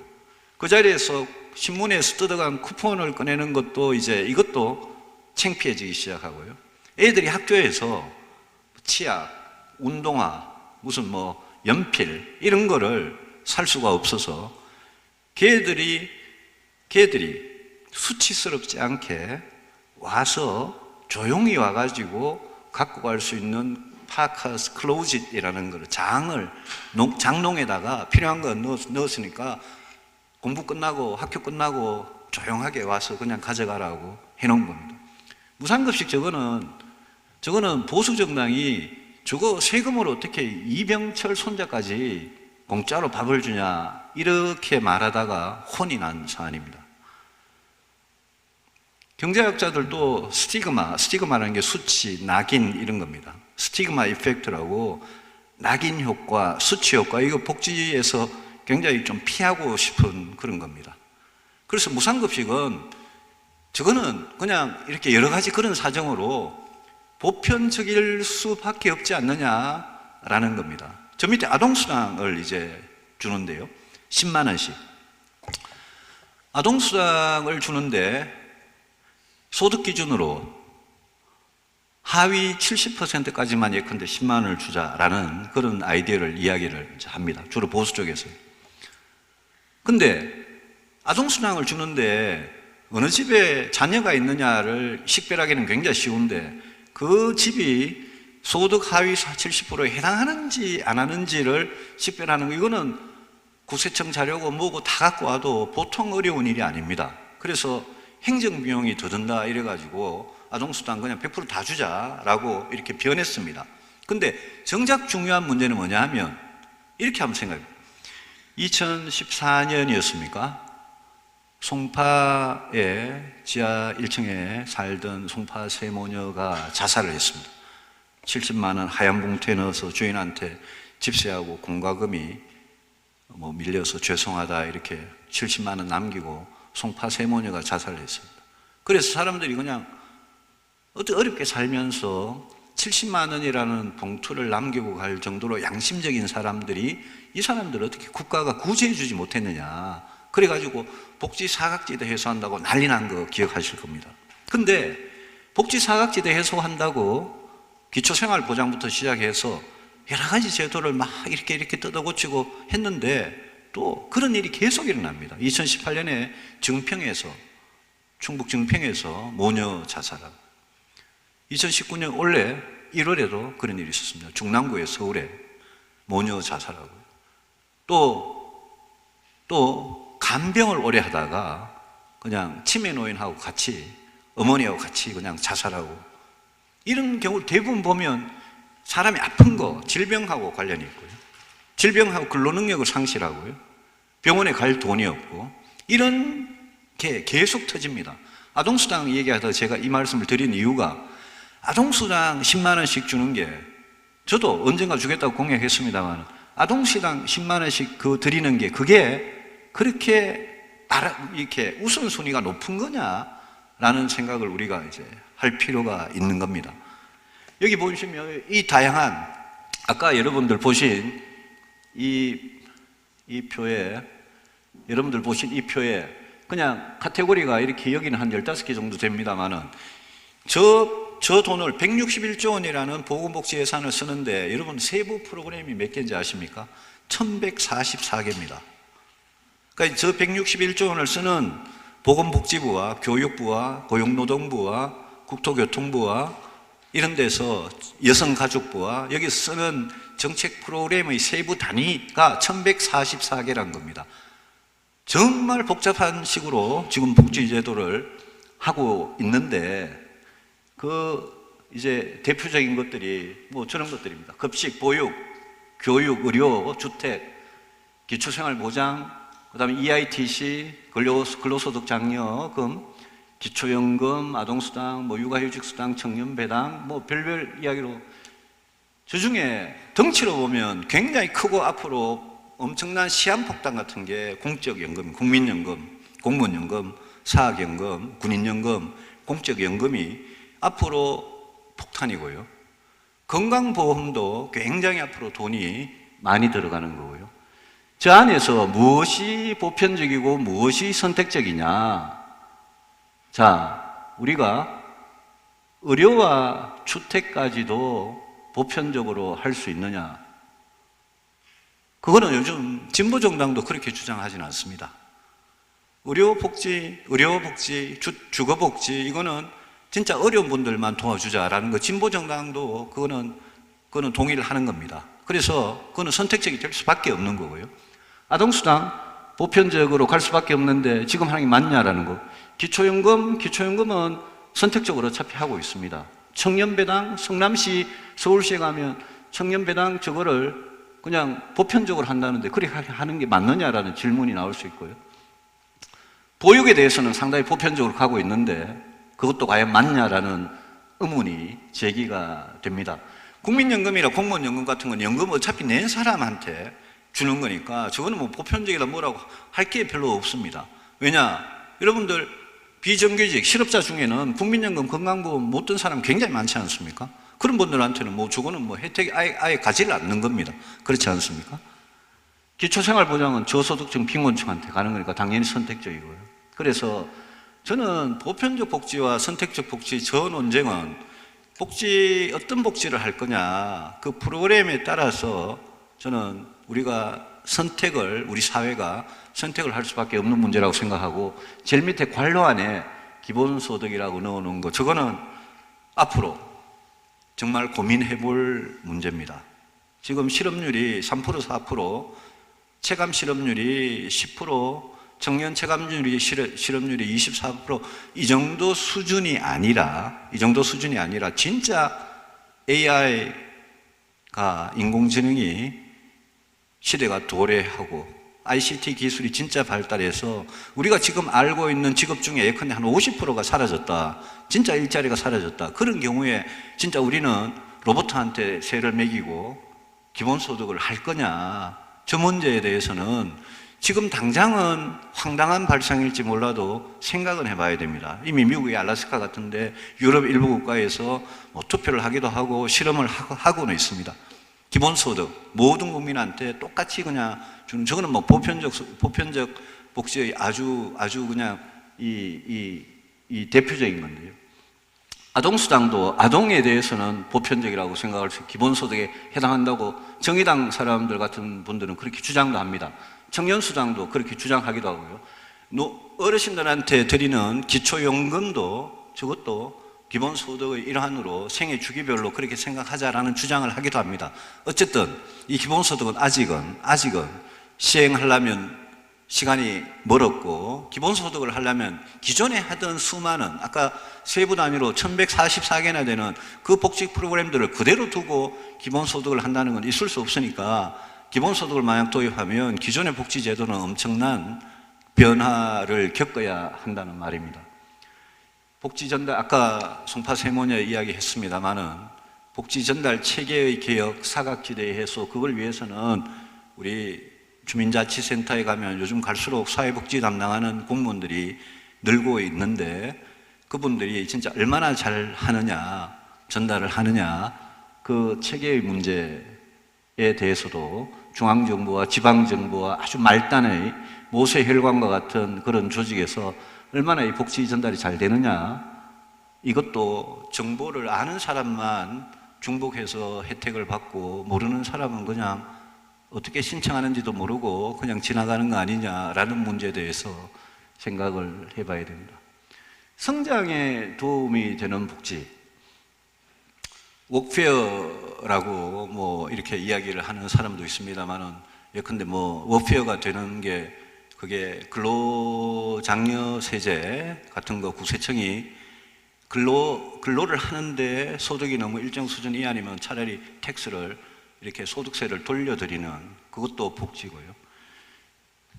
그 자리에서 신문에서 뜯어간 쿠폰을 꺼내는 것도 이것도 창피해지기 시작하고요. 애들이 학교에서 치약, 운동화, 무슨 연필 이런 거를 살 수가 없어서 걔들이 수치스럽지 않게 와서 조용히 와가지고 갖고 갈 수 있는 파커스 클로짓이라는 걸 장롱에다가 필요한 거 넣었으니까 공부 끝나고 학교 끝나고 조용하게 와서 그냥 가져가라고 해놓은 겁니다. 무상급식 저거는 보수 정당이 저거 세금으로 어떻게 이병철 손자까지 공짜로 밥을 주냐 이렇게 말하다가 혼이 난 사안입니다. 경제학자들도 스티그마라는 게 수치, 낙인 이런 겁니다. 스티그마 이펙트라고 낙인 효과, 수치 효과, 이거 복지에서 굉장히 좀 피하고 싶은 그런 겁니다. 그래서 무상급식은 저거는 그냥 이렇게 여러 가지 그런 사정으로 보편적일 수밖에 없지 않느냐라는 겁니다. 저 밑에 아동수당을 이제 주는데요. 10만 원씩. 아동수당을 주는데 소득 기준으로 하위 70%까지만 예컨대 10만 원을 주자라는 그런 아이디어를 이야기를 합니다. 주로 보수 쪽에서. 근데 아동수당을 주는데 어느 집에 자녀가 있느냐를 식별하기는 굉장히 쉬운데 그 집이 소득 하위 70%에 해당하는지 안 하는지를 식별하는 거, 이거는 국세청 자료고 뭐고 다 갖고 와도 보통 어려운 일이 아닙니다. 그래서 행정비용이 더 든다 이래가지고 아동수당 그냥 100% 다 주자라고 이렇게 변했습니다. 근데 정작 중요한 문제는 뭐냐 하면 이렇게 한번 생각해요. 2014년이었습니까? 송파의 지하 1층에 살던 송파 세모녀가 자살을 했습니다. 70만 원 하얀 봉투에 넣어서 주인한테 집세하고 공과금이 밀려서 죄송하다 이렇게 70만 원 남기고 송파 세모녀가 자살을 했습니다. 그래서 사람들이 그냥 어렵게 살면서 70만 원이라는 봉투를 남기고 갈 정도로 양심적인 사람들이 이 사람들 어떻게 국가가 구제해 주지 못했느냐, 그래가지고 복지 사각지대 해소한다고 난리 난 거 기억하실 겁니다. 근데 복지 사각지대 해소한다고 기초생활보장부터 시작해서 여러 가지 제도를 막 이렇게 뜯어고치고 했는데 또 그런 일이 계속 일어납니다. 2018년에 충북 증평에서 모녀 자살하고, 2019년 올해 1월에도 그런 일이 있었습니다. 중랑구의 서울에 모녀 자살하고, 또 간병을 오래 하다가 그냥 치매 노인하고 같이, 어머니하고 같이 그냥 자살하고, 이런 경우 대부분 보면 사람이 아픈 거, 질병하고 관련이 있고요. 질병하고 근로능력을 상실하고요. 병원에 갈 돈이 없고 이런 게 계속 터집니다. 아동수당 얘기하다 제가 이 말씀을 드린 이유가 아동수당 10만 원씩 주는 게 저도 언젠가 주겠다고 공약했습니다만 아동수당 10만 원씩 드리는 게 그게 그렇게 이렇게 우선순위가 높은 거냐라는 생각을 우리가 이제 할 필요가 있는 겁니다. 여기 보시면 이 다양한 아까 여러분들 보신 이 표에 여러분들 보신 이 표에 그냥 카테고리가 이렇게 여기는 한 15개 정도 됩니다만은 저 돈을 161조 원이라는 보건복지 예산을 쓰는데 여러분 세부 프로그램이 몇 개인지 아십니까? 1144개입니다. 그러니까 저 161조 원을 쓰는 보건복지부와 교육부와 고용노동부와 국토교통부와 이런 데서 여성가족부와 여기 쓰는 정책 프로그램의 세부 단위가 1144개란 겁니다. 정말 복잡한 식으로 지금 복지제도를 하고 있는데 이제 대표적인 것들이 뭐 저런 것들입니다. 급식, 보육, 교육, 의료, 주택, 기초생활보장, 그 다음에 EITC, 근로소득장려금, 기초연금, 아동수당, 뭐 육아휴직수당, 청년배당, 뭐 별별 이야기로 저 중에 덩치로 보면 굉장히 크고 앞으로 엄청난 시한폭탄 같은 게 공적연금, 국민연금, 공무원연금, 사학연금, 군인연금, 공적연금이 앞으로 폭탄이고요. 건강보험도 굉장히 앞으로 돈이 많이 들어가는 거고요. 저 안에서 무엇이 보편적이고 무엇이 선택적이냐? 자, 우리가 의료와 주택까지도 보편적으로 할 수 있느냐? 그거는 요즘 진보정당도 그렇게 주장하지는 않습니다. 의료복지, 주거복지, 이거는 진짜 어려운 분들만 도와주자라는 거, 진보정당도 그거는 동의를 하는 겁니다. 그래서 그거는 선택적이 될 수밖에 없는 거고요. 아동수당, 보편적으로 갈 수밖에 없는데 지금 하는 게 맞냐라는 거. 기초연금은 선택적으로 어차피 하고 있습니다. 청년배당, 성남시, 서울시에 가면 청년배당 저거를 그냥 보편적으로 한다는데 그렇게 하는 게 맞느냐라는 질문이 나올 수 있고요. 보육에 대해서는 상당히 보편적으로 가고 있는데 그것도 과연 맞냐라는 의문이 제기가 됩니다. 국민연금이나 공무원연금 같은 건 연금 어차피 낸 사람한테 주는 거니까 저거는 뭐 보편적이다 뭐라고 할 게 별로 없습니다. 왜냐? 여러분들 비정규직 실업자 중에는 국민연금 건강보험 못 든 사람 굉장히 많지 않습니까? 그런 분들한테는 뭐 저거는 뭐 혜택이 아예 가지를 않는 겁니다. 그렇지 않습니까? 기초생활보장은 저소득층 빈곤층한테 가는 거니까 당연히 선택적이고요. 그래서 저는 보편적 복지와 선택적 복지 저 논쟁은 어떤 복지를 할 거냐 그 프로그램에 따라서 저는 우리가 우리 사회가 선택을 할 수밖에 없는 문제라고 생각하고 제일 밑에 관로 안에 기본소득이라고 넣어놓은 거 저거는 앞으로 정말 고민해 볼 문제입니다. 지금 실업률이 3% 4%, 체감 실업률이 10%, 청년 체감률이 실업률이 24%, 이 정도 수준이 아니라 진짜 AI가 인공지능이 시대가 도래하고 ICT 기술이 진짜 발달해서 우리가 지금 알고 있는 직업 중에 예컨대 한 50%가 사라졌다. 진짜 일자리가 사라졌다. 그런 경우에 진짜 우리는 로봇한테 세를 매기고 기본소득을 할 거냐. 저 문제에 대해서는 지금 당장은 황당한 발상일지 몰라도 생각은 해봐야 됩니다. 이미 미국의 알래스카 같은데 유럽 일부 국가에서 뭐 투표를 하기도 하고 실험을 하고는 있습니다. 기본소득 모든 국민한테 똑같이 그냥 주는 저거는 뭐 보편적 복지의 아주 그냥 이 대표적인 건데요. 아동수당도 아동에 대해서는 보편적이라고 생각할 수 기본소득에 해당한다고 정의당 사람들 같은 분들은 그렇게 주장도 합니다. 청년수당도 그렇게 주장하기도 하고요. 어르신들한테 드리는 기초연금도 저것도 기본소득의 일환으로 생애 주기별로 그렇게 생각하자라는 주장을 하기도 합니다. 어쨌든 이 기본소득은 아직은 시행하려면 시간이 멀었고 기본소득을 하려면 기존에 하던 수많은 아까 세부 단위로 1144개나 되는 그 복지 프로그램들을 그대로 두고 기본소득을 한다는 건 있을 수 없으니까 기본소득을 만약 도입하면 기존의 복지제도는 엄청난 변화를 겪어야 한다는 말입니다. 복지전달, 아까 송파 세모녀 이야기했습니다마는 복지전달 체계의 개혁, 사각지대의 해소, 그걸 위해서는 우리 주민자치센터에 가면 요즘 갈수록 사회복지 담당하는 공무원들이 늘고 있는데 그분들이 진짜 얼마나 잘 하느냐, 전달을 하느냐, 그 체계의 문제에 대해서도 중앙정부와 지방정부와 아주 말단의 모세혈관과 같은 그런 조직에서 얼마나 이 복지 전달이 잘 되느냐, 이것도 정보를 아는 사람만 중복해서 혜택을 받고 모르는 사람은 그냥 어떻게 신청하는지도 모르고 그냥 지나가는 거 아니냐라는 문제에 대해서 생각을 해봐야 됩니다. 성장에 도움이 되는 복지, 워크페어라고 뭐 이렇게 이야기를 하는 사람도 있습니다만은 예컨대 뭐 워크페어가 되는 게 그게 근로장려 세제 같은 거 국세청이 근로를 하는데 소득이 너무 일정 수준 이하면 차라리 텍스를 이렇게 소득세를 돌려드리는 그것도 복지고요.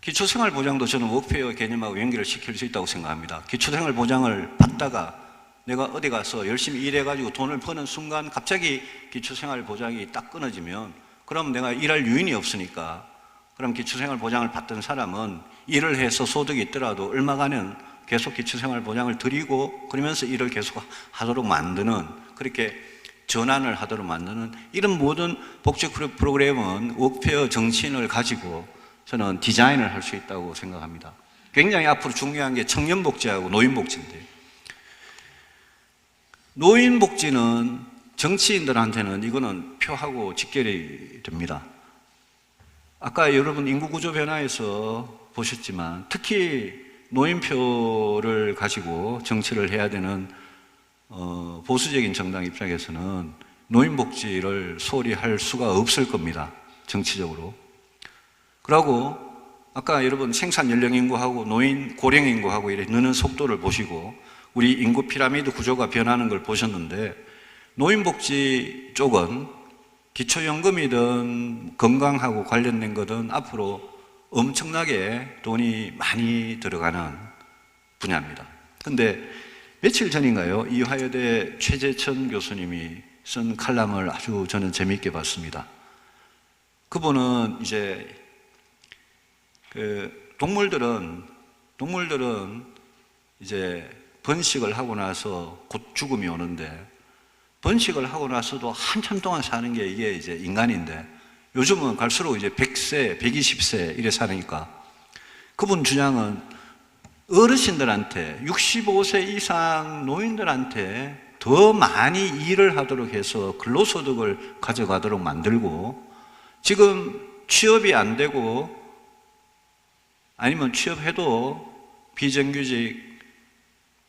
기초생활보장도 저는 워크페어 개념하고 연결을 시킬 수 있다고 생각합니다. 기초생활보장을 받다가 내가 어디 가서 열심히 일해가지고 돈을 버는 순간 갑자기 기초생활보장이 딱 끊어지면 그럼 내가 일할 유인이 없으니까 그럼 기초생활보장을 받던 사람은 일을 해서 소득이 있더라도 얼마간은 계속 기초생활보장을 드리고 그러면서 일을 계속 하도록 만드는, 그렇게 전환을 하도록 만드는 이런 모든 복지 프로그램은 워크페어 정신을 가지고 저는 디자인을 할 수 있다고 생각합니다. 굉장히 앞으로 중요한 게 청년복지하고 노인복지인데, 노인복지는 정치인들한테는 이거는 표하고 직결이 됩니다. 아까 여러분 인구구조 변화에서 보셨지만 특히 노인표를 가지고 정치를 해야 되는 보수적인 정당 입장에서는 노인복지를 소홀히 할 수가 없을 겁니다. 정치적으로. 그러고 아까 여러분 생산 연령 인구하고 노인 고령 인구하고 이렇게 느는 속도를 보시고 우리 인구 피라미드 구조가 변하는 걸 보셨는데, 노인복지 쪽은 기초연금이든 건강하고 관련된 거든 앞으로 엄청나게 돈이 많이 들어가는 분야입니다. 근데 며칠 전인가요? 이화여대 최재천 교수님이 쓴 칼럼을 아주 저는 재미있게 봤습니다. 그분은 이제 동물들은 이제 번식을 하고 나서 곧 죽음이 오는데, 번식을 하고 나서도 한참 동안 사는 게 이게 이제 인간인데, 요즘은 갈수록 이제 100세, 120세 이래 사니까 그분 주장은 어르신들한테 65세 이상 노인들한테 더 많이 일을 하도록 해서 근로소득을 가져가도록 만들고, 지금 취업이 안 되고 아니면 취업해도 비정규직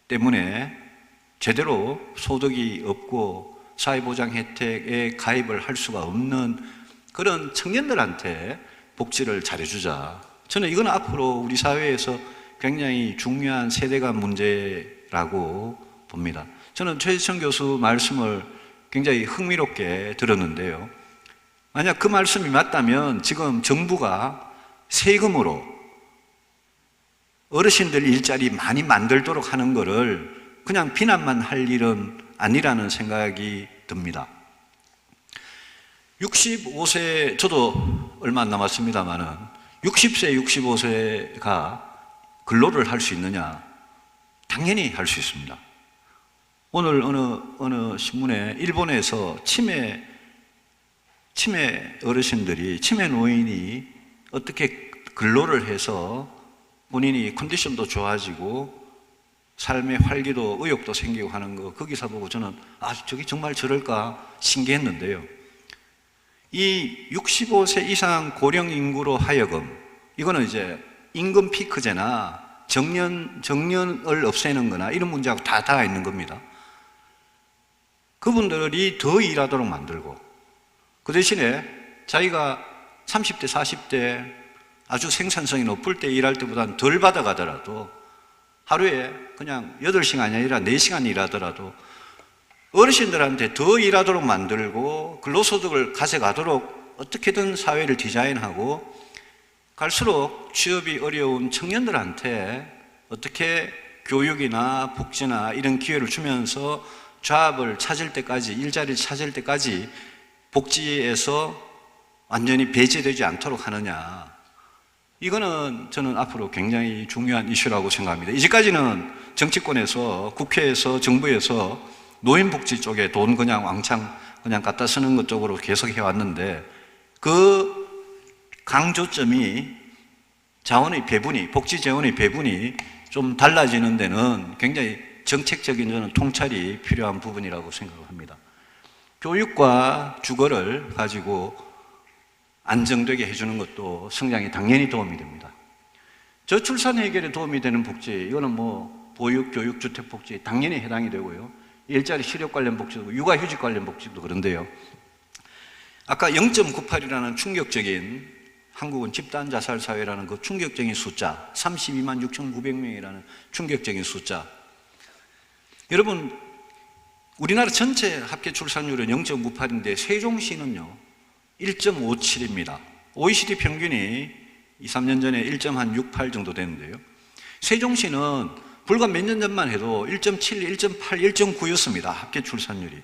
때문에 제대로 소득이 없고 사회보장 혜택에 가입을 할 수가 없는 그런 청년들한테 복지를 잘해주자. 저는 이건 앞으로 우리 사회에서 굉장히 중요한 세대 간 문제라고 봅니다. 저는 최재천 교수 말씀을 굉장히 흥미롭게 들었는데요. 만약 그 말씀이 맞다면 지금 정부가 세금으로 어르신들 일자리 많이 만들도록 하는 거를 그냥 비난만 할 일은 아니라는 생각이 듭니다. 65세, 저도 얼마 안 남았습니다만은 60세, 65세가 근로를 할 수 있느냐? 당연히 할 수 있습니다. 오늘 어느 신문에 일본에서 치매 어르신들이, 치매 노인이 어떻게 근로를 해서 본인이 컨디션도 좋아지고 삶의 활기도 의욕도 생기고 하는 거, 그 기사 보고 저는 저게 정말 저럴까 신기했는데요. 이 65세 이상 고령 인구로 하여금, 이거는 이제 임금 피크제나 정년을 없애는 거나 이런 문제하고 다 있는 겁니다. 그분들이 더 일하도록 만들고, 그 대신에 자기가 30대, 40대 아주 생산성이 높을 때 일할 때보다는 덜 받아가더라도 하루에 그냥 8시간이 아니라 4시간 일하더라도 어르신들한테 더 일하도록 만들고 근로소득을 가져가도록 어떻게든 사회를 디자인하고 갈수록 취업이 어려운 청년들한테 어떻게 교육이나 복지나 이런 기회를 주면서 잡을 찾을 때까지, 일자리를 찾을 때까지 복지에서 완전히 배제되지 않도록 하느냐. 이거는 저는 앞으로 굉장히 중요한 이슈라고 생각합니다. 이제까지는 정치권에서, 국회에서, 정부에서 노인복지 쪽에 돈 그냥 왕창 그냥 갖다 쓰는 것 쪽으로 계속 해왔는데 그 강조점이 자원의 배분이, 복지 재원의 배분이 좀 달라지는 데는 굉장히 정책적인 저는 통찰이 필요한 부분이라고 생각합니다. 교육과 주거를 가지고 안정되게 해주는 것도 성장에 당연히 도움이 됩니다. 저출산 해결에 도움이 되는 복지, 이거는 뭐 보육, 교육, 주택 복지 당연히 해당이 되고요. 일자리 실업 관련 복지도, 육아휴직 관련 복지도 그런데요. 아까 0.98이라는 충격적인, 한국은 집단 자살 사회라는 그 충격적인 숫자, 32만 6,900명이라는 충격적인 숫자. 여러분, 우리나라 전체 합계 출산율은 0.98인데 세종시는요 1.57입니다. OECD 평균이 2, 3년 전에 1.68 정도 되는데요. 세종시는 불과 몇 년 전만 해도 1.7, 1.8, 1.9였습니다. 합계 출산율이.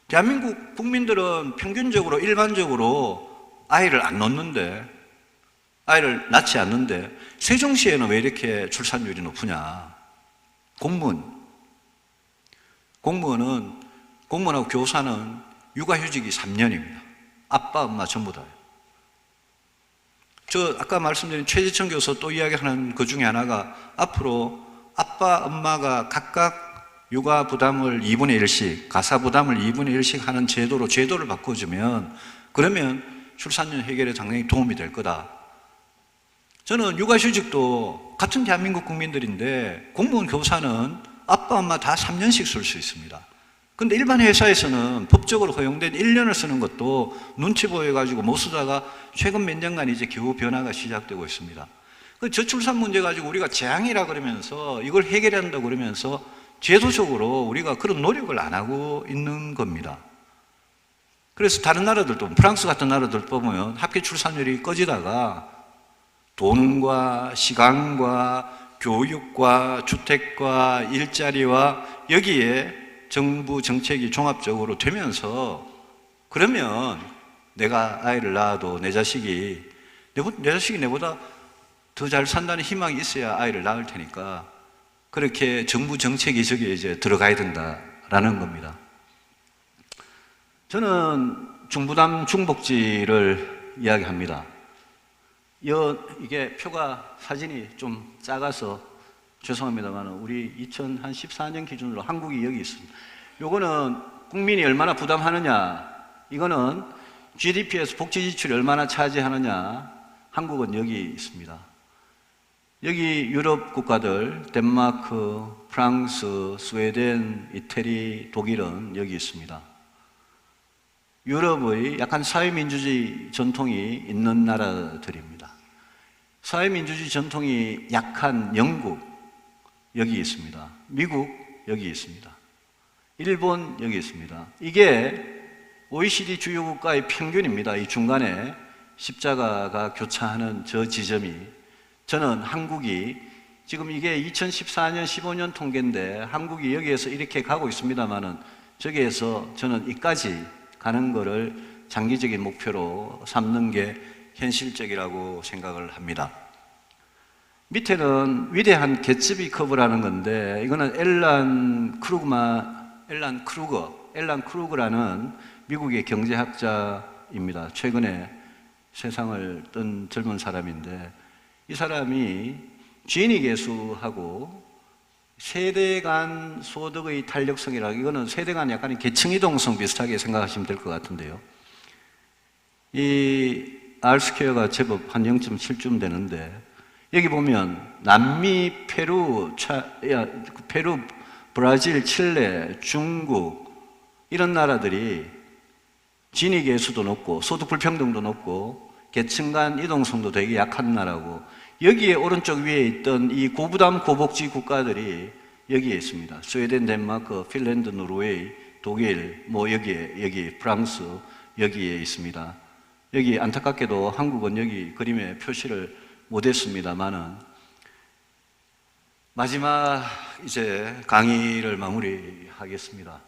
대한민국 국민들은 평균적으로 일반적으로 아이를 안 낳는데, 아이를 낳지 않는데 세종시에는 왜 이렇게 출산율이 높으냐? 공무원하고 교사는 육아휴직이 3년입니다. 아빠, 엄마 전부 다요. 저 아까 말씀드린 최지천 교수 또 이야기하는 그 중에 하나가 앞으로 아빠, 엄마가 각각 육아 부담을 2분의 1씩, 가사 부담을 2분의 1씩 하는 제도를 바꿔주면 그러면 출산율 해결에 상당히 도움이 될 거다. 저는 육아휴직도 같은 대한민국 국민들인데 공무원 교사는 아빠, 엄마 다 3년씩 쓸 수 있습니다. 근데 일반 회사에서는 법적으로 허용된 1년을 쓰는 것도 눈치 보여가지고 못 쓰다가 최근 몇 년간 이제 겨우 변화가 시작되고 있습니다. 그 저출산 문제 가지고 우리가 재앙이라 그러면서 이걸 해결해야 한다고 그러면서 제도적으로 우리가 그런 노력을 안 하고 있는 겁니다. 그래서 다른 나라들도, 프랑스 같은 나라들 보면 합계 출산율이 꺼지다가 돈과 시간과 교육과 주택과 일자리와 여기에 정부 정책이 종합적으로 되면서 그러면 내가 아이를 낳아도 내 자식이 내보다 더 잘 산다는 희망이 있어야 아이를 낳을 테니까 그렇게 정부 정책이 저기에 이제 들어가야 된다라는 겁니다. 저는 중부담 중복지를 이야기합니다. 이게 표가 사진이 좀 작아서 죄송합니다만 우리 2014년 기준으로 한국이 여기 있습니다. 요거는 국민이 얼마나 부담하느냐, 이거는 GDP에서 복지 지출이 얼마나 차지하느냐, 한국은 여기 있습니다. 여기 유럽 국가들, 덴마크, 프랑스, 스웨덴, 이태리, 독일은 여기 있습니다. 유럽의 약간 사회민주주의 전통이 있는 나라들입니다. 사회민주주의 전통이 약한 영국, 여기 있습니다. 미국, 여기 있습니다. 일본, 여기 있습니다. 이게 OECD 주요 국가의 평균입니다. 이 중간에 십자가가 교차하는 저 지점이, 저는 한국이 지금 이게 2014년, 15년 통계인데 한국이 여기에서 이렇게 가고 있습니다만은 저기에서 저는 이까지 가는 거를 장기적인 목표로 삼는 게 현실적이라고 생각을 합니다. 밑에는 위대한 개츠비 커브라는 건데 이거는 앨런 크루거라는 미국의 경제학자입니다. 최근에 세상을 뜬 젊은 사람인데 이 사람이 지니 계수하고 세대 간 소득의 탄력성이라, 이거는 세대 간 약간 계층 이동성 비슷하게 생각하시면 될 것 같은데요. 이 R스퀘어가 제법 한 0.7쯤 되는데 여기 보면 남미, 페루, 브라질, 칠레, 중국 이런 나라들이 지니 계수도 높고 소득 불평등도 높고 계층 간 이동성도 되게 약한 나라고, 여기에 오른쪽 위에 있던 이 고부담 고복지 국가들이 여기에 있습니다. 스웨덴, 덴마크, 핀란드, 노르웨이, 독일, 뭐 여기 프랑스 여기에 있습니다. 여기 안타깝게도 한국은 여기 그림에 표시를 못했습니다만은 마지막 이제 강의를 마무리하겠습니다.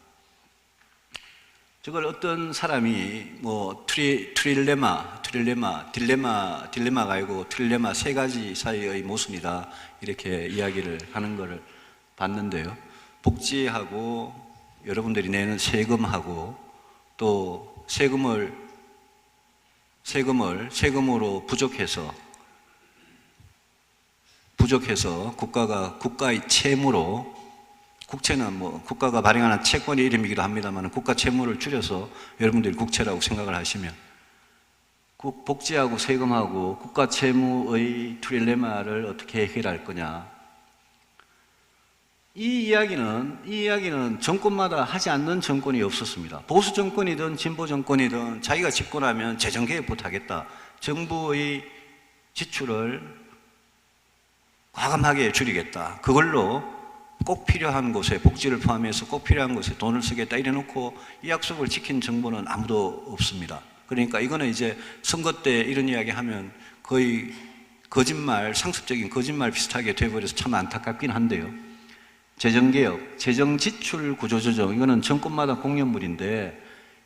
저걸 어떤 사람이 뭐 딜레마가 아니고 트릴레마 세 가지 사이의 모순이다 이렇게 이야기를 하는 것을 봤는데요. 복지하고 여러분들이 내는 세금하고 또 세금으로 부족해서 국가의 채무로, 국채는 뭐 국가가 발행하는 채권의 이름이기도 합니다만 국가 채무를 줄여서 여러분들이 국채라고 생각을 하시면 복지하고 세금하고 국가 채무의 트릴레마를 어떻게 해결할 거냐. 이 이야기는 정권마다 하지 않는 정권이 없었습니다. 보수 정권이든 진보 정권이든 자기가 집권하면 재정개혁부터 하겠다. 정부의 지출을 과감하게 줄이겠다. 그걸로 꼭 필요한 곳에, 복지를 포함해서 꼭 필요한 곳에 돈을 쓰겠다 이래놓고 이 약속을 지킨 정부는 아무도 없습니다. 그러니까 이거는 이제 선거 때 이런 이야기 하면 거의 거짓말, 상습적인 거짓말 비슷하게 돼버려서 참 안타깝긴 한데요. 재정개혁, 재정지출 구조조정, 이거는 정권마다 공연물인데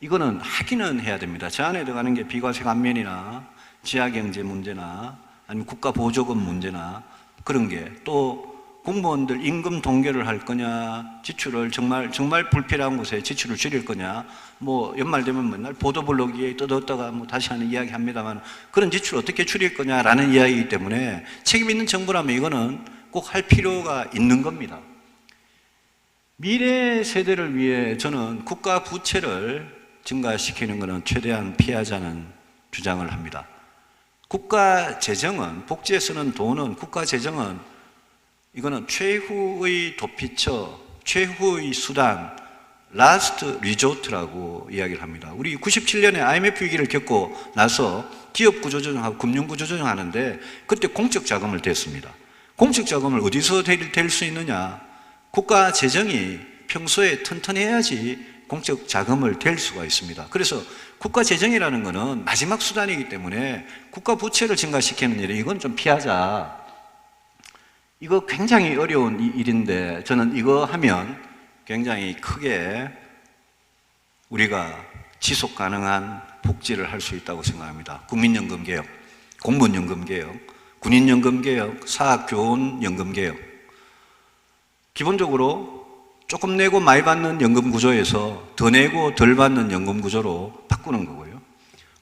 이거는 하기는 해야 됩니다. 저 안에 들어가는 게 비과세 감면이나 지하경제 문제나 아니면 국가보조금 문제나 그런 게, 또 공무원들 임금 동결을 할 거냐, 지출을 정말 불필요한 곳에 지출을 줄일 거냐, 뭐 연말 되면 맨날 보도블로그에 떠들었다가 뭐 다시 하는 이야기 합니다만 그런 지출 어떻게 줄일 거냐라는 이야기이기 때문에 책임 있는 정부라면 이거는 꼭 할 필요가 있는 겁니다. 미래 세대를 위해 저는 국가 부채를 증가시키는 것은 최대한 피하자는 주장을 합니다. 국가 재정은, 복지에 쓰는 돈은, 국가 재정은 이거는 최후의 도피처, 최후의 수단, 라스트 리조트라고 이야기를 합니다. 우리 97년에 IMF 위기를 겪고 나서 기업 구조조정하고 금융 구조조정 하는데 그때 공적 자금을 댔습니다. 공적 자금을 어디서 댈 수 있느냐? 국가 재정이 평소에 튼튼해야지 공적 자금을 댈 수가 있습니다. 그래서 국가 재정이라는 것은 마지막 수단이기 때문에 국가 부채를 증가시키는 일이 이건 좀 피하자. 이거 굉장히 어려운 일인데 저는 이거 하면 굉장히 크게 우리가 지속 가능한 복지를 할 수 있다고 생각합니다. 국민연금 개혁, 공무원연금 개혁, 군인연금 개혁, 사학교원연금 개혁. 기본적으로 조금 내고 많이 받는 연금 구조에서 더 내고 덜 받는 연금 구조로 바꾸는 거고요.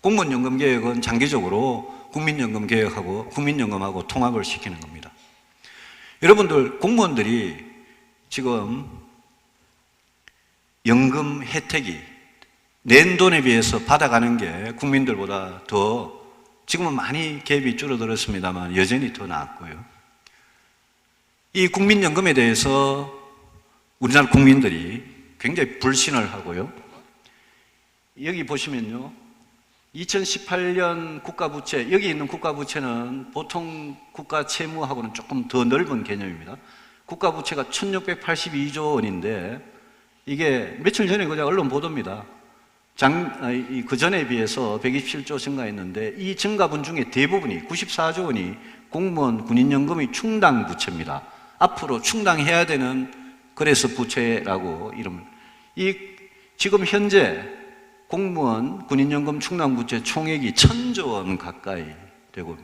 공무원연금 개혁은 장기적으로 국민연금 개혁하고 국민연금하고 통합을 시키는 겁니다. 여러분들 공무원들이 지금 연금 혜택이 낸 돈에 비해서 받아가는 게 국민들보다 더, 지금은 많이 갭이 줄어들었습니다만 여전히 더 나았고요. 이 국민연금에 대해서 우리나라 국민들이 굉장히 불신을 하고요. 여기 보시면요, 2018년 국가부채, 여기 있는 국가부채는 보통 국가 채무하고는 조금 더 넓은 개념입니다. 국가부채가 1682조 원인데 이게 며칠 전에 그냥 언론 보도입니다. 그 전에 비해서 127조 증가했는데 이 증가분 중에 대부분이 94조 원이 공무원 군인연금의 충당 부채입니다. 앞으로 충당해야 되는, 그래서 부채라고 이름을. 지금 현재 공무원 군인연금 충당 부채 총액이 1000조 원 가까이 되고,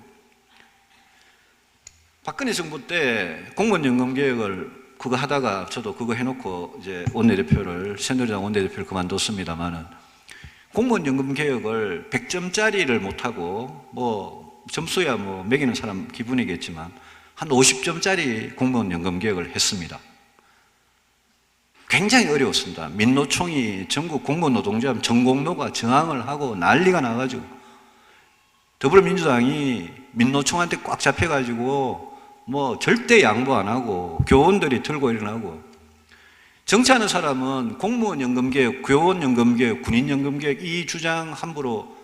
박근혜 정부 때 공무원연금 개혁을 그거 하다가 저도 그거 해놓고 이제 원내대표를, 새누리당 원내대표를 그만뒀습니다만은, 공무원연금 개혁을 100점짜리를 못하고 뭐 점수야 뭐 매기는 사람 기분이겠지만 한 50점짜리 공무원연금 개혁을 했습니다. 굉장히 어려웠습니다. 민노총이 전국 공무원 노동조합 전공노가 저항을 하고 난리가 나가지고 더불어민주당이 민노총한테 꽉 잡혀가지고 뭐 절대 양보 안 하고 교원들이 들고 일어나고, 정치하는 사람은 공무원 연금개혁, 교원 연금개혁, 군인 연금개혁 이 주장 함부로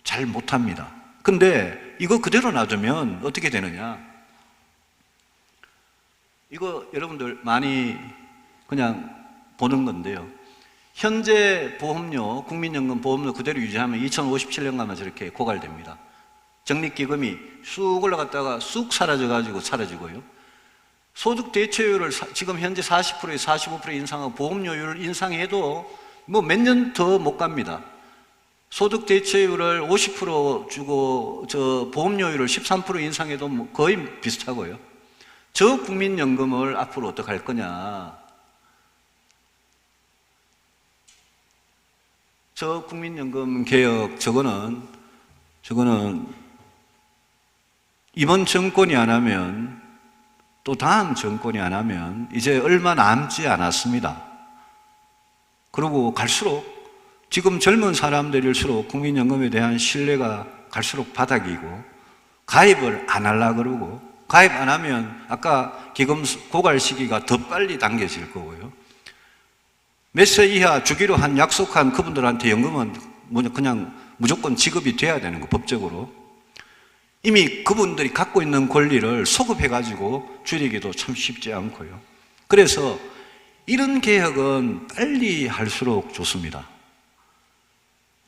잘 못합니다. 근데 이거 그대로 놔두면 어떻게 되느냐? 이거 여러분들 많이 그냥 보는 건데요. 현재 보험료, 국민연금 보험료 그대로 유지하면 2057년가면 저렇게 고갈됩니다. 적립기금이 쑥 올라갔다가 쑥 사라져가지고 사라지고요. 소득 대체율을 지금 현재 40%에 45% 인상하고 보험료율 인상해도 뭐 몇 년 더 못 갑니다. 소득 대체율을 50% 주고 저 보험료율을 13% 인상해도 뭐 거의 비슷하고요. 저 국민연금을 앞으로 어떻게 할 거냐. 저 국민연금 개혁 저거는 이번 정권이 안 하면 또 다음 정권이 안 하면 이제 얼마 남지 않았습니다. 그러고 갈수록 지금 젊은 사람들일수록 국민연금에 대한 신뢰가 갈수록 바닥이고 가입을 안 하려고 그러고 가입 안 하면 아까 기금 고갈 시기가 더 빨리 당겨질 거고요. 몇 세 이하 주기로 약속한 그분들한테 연금은 그냥 무조건 지급이 돼야 되는 거 법적으로. 이미 그분들이 갖고 있는 권리를 소급해가지고 줄이기도 참 쉽지 않고요. 그래서 이런 개혁은 빨리 할수록 좋습니다.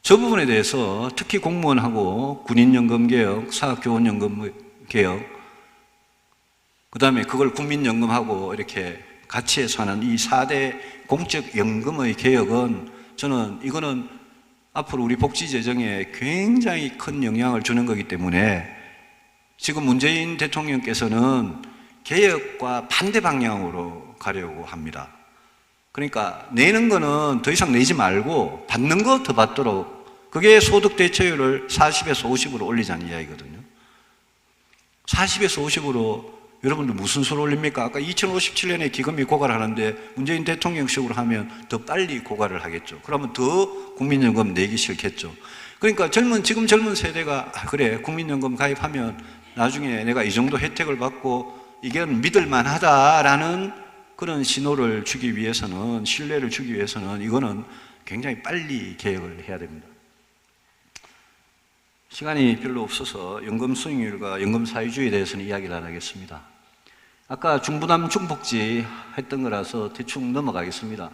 저 부분에 대해서 특히 공무원하고 군인연금 개혁, 사학교원연금 개혁, 그 다음에 그걸 국민연금하고 이렇게 같이 해서 하는 이 4대 공적연금의 개혁은 저는 이거는 앞으로 우리 복지재정에 굉장히 큰 영향을 주는 거기 때문에 지금 문재인 대통령께서는 개혁과 반대 방향으로 가려고 합니다. 그러니까 내는 거는 더 이상 내지 말고 받는 거 더 받도록, 그게 소득 대체율을 40에서 50으로 올리자는 이야기거든요. 40에서 50으로 여러분들 무슨 수로 올립니까? 아까 2057년에 기금이 고갈하는데 문재인 대통령식으로 하면 더 빨리 고갈을 하겠죠. 그러면 더 국민연금 내기 싫겠죠. 그러니까 지금 젊은 세대가 그래 국민연금 가입하면 나중에 내가 이 정도 혜택을 받고 이게 믿을만 하다라는 그런 신호를 주기 위해서는, 신뢰를 주기 위해서는 이거는 굉장히 빨리 개혁을 해야 됩니다. 시간이 별로 없어서 연금 수익률과 연금 사유주의에 대해서는 이야기를 안 하겠습니다. 아까 중부남 중복지 했던 거라서 대충 넘어가겠습니다.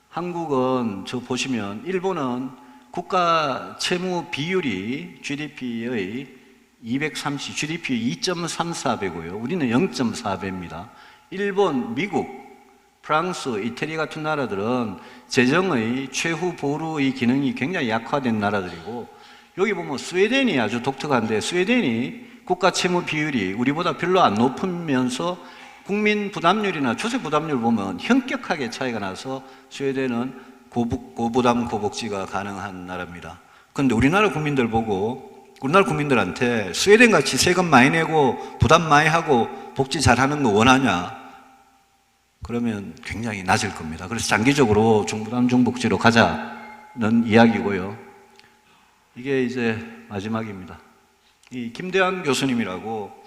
한국은 저 보시면 일본은 국가 채무 비율이 GDP의 2.34배고요. 우리는 0.4배입니다. 일본, 미국, 프랑스, 이태리 같은 나라들은 재정의 최후 보루의 기능이 굉장히 약화된 나라들이고, 여기 보면 스웨덴이 아주 독특한데 스웨덴이 국가 채무 비율이 우리보다 별로 안 높으면서 국민 부담률이나 주택 부담률 보면 현격하게 차이가 나서 스웨덴은 고부담 고복지가 가능한 나라입니다. 그런데 우리나라 국민들 보고 우리나라 국민들한테 스웨덴 같이 세금 많이 내고 부담 많이 하고 복지 잘하는 거 원하냐? 그러면 굉장히 낮을 겁니다. 그래서 장기적으로 중부담 중복지로 가자는 이야기고요. 이게 이제 마지막입니다. 이 김대환 교수님이라고,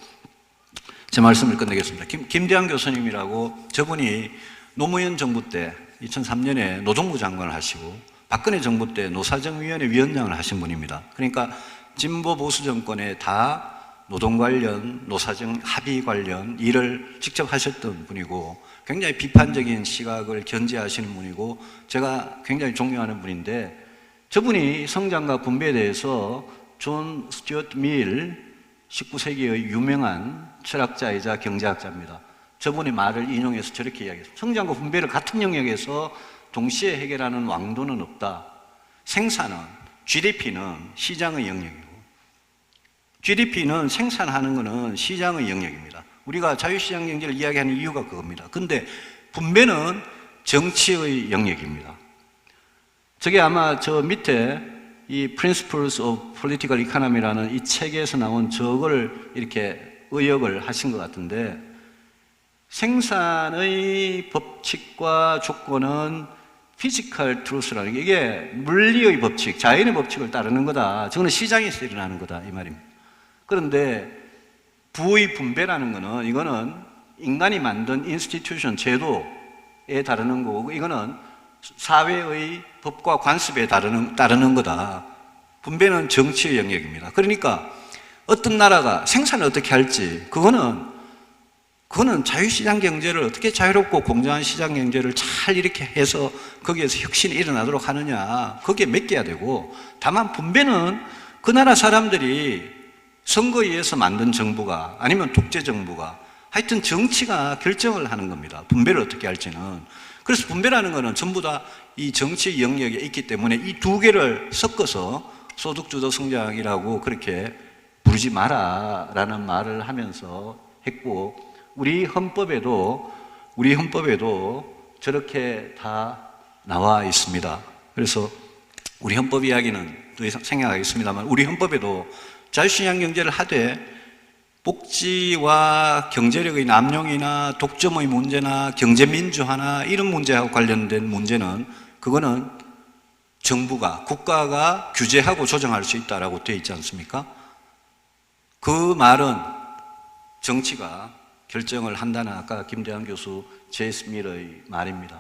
제 말씀을 끝내겠습니다. 김대환 교수님이라고, 저분이 노무현 정부 때 2003년에 노동부 장관을 하시고 박근혜 정부 때 노사정위원회 위원장을 하신 분입니다. 그러니까 진보 보수 정권에 다 노동 관련, 노사정 합의 관련 일을 직접 하셨던 분이고 굉장히 비판적인 시각을 견지하시는 분이고 제가 굉장히 존경하는 분인데, 저분이 성장과 분배에 대해서 존 스튜어트 밀, 19세기의 유명한 철학자이자 경제학자입니다. 저분의 말을 인용해서 저렇게 이야기했습니다. 성장과 분배를 같은 영역에서 동시에 해결하는 왕도는 없다. 생산은, GDP는 시장의 영역이고 GDP는 생산하는 것은 시장의 영역입니다. 우리가 자유시장 경제를 이야기하는 이유가 그겁니다. 근데 분배는 정치의 영역입니다. 저게 아마 저 밑에 이 Principles of Political Economy라는 이 책에서 나온 저걸 이렇게 의역을 하신 것 같은데, 생산의 법칙과 조건은 Physical Truth라는 게 이게 물리의 법칙, 자연의 법칙을 따르는 거다. 저거는 시장에서 일어나는 거다 이 말입니다. 그런데 부의 분배라는 거는 이거는 인간이 만든 인스티튜션, 제도에 다루는 거고 이거는 사회의 법과 관습에 따르는 거다. 분배는 정치의 영역입니다. 그러니까 어떤 나라가 생산을 어떻게 할지 그거는 그거는 자유시장 경제를 어떻게 자유롭고 공정한 시장 경제를 잘 이렇게 해서 거기에서 혁신이 일어나도록 하느냐, 거기에 맡겨야 되고, 다만 분배는 그 나라 사람들이 선거에 의해서 만든 정부가 아니면 독재 정부가 하여튼 정치가 결정을 하는 겁니다. 분배를 어떻게 할지는. 그래서 분배라는 거는 전부 다 이 정치 영역에 있기 때문에 이 두 개를 섞어서 소득주도 성장이라고 그렇게 부르지 마라라는 말을 하면서 했고, 우리 헌법에도 저렇게 다 나와 있습니다. 그래서 우리 헌법 이야기는 더 이상 생략하겠습니다만, 우리 헌법에도 자유시장 경제를 하되 복지와 경제력의 남용이나 독점의 문제나 경제민주화나 이런 문제하고 관련된 문제는 그거는 정부가, 국가가 규제하고 조정할 수 있다라고 되어 있지 않습니까? 그 말은 정치가 결정을 한다는 아까 김대한 교수 제이스 밀러의 말입니다.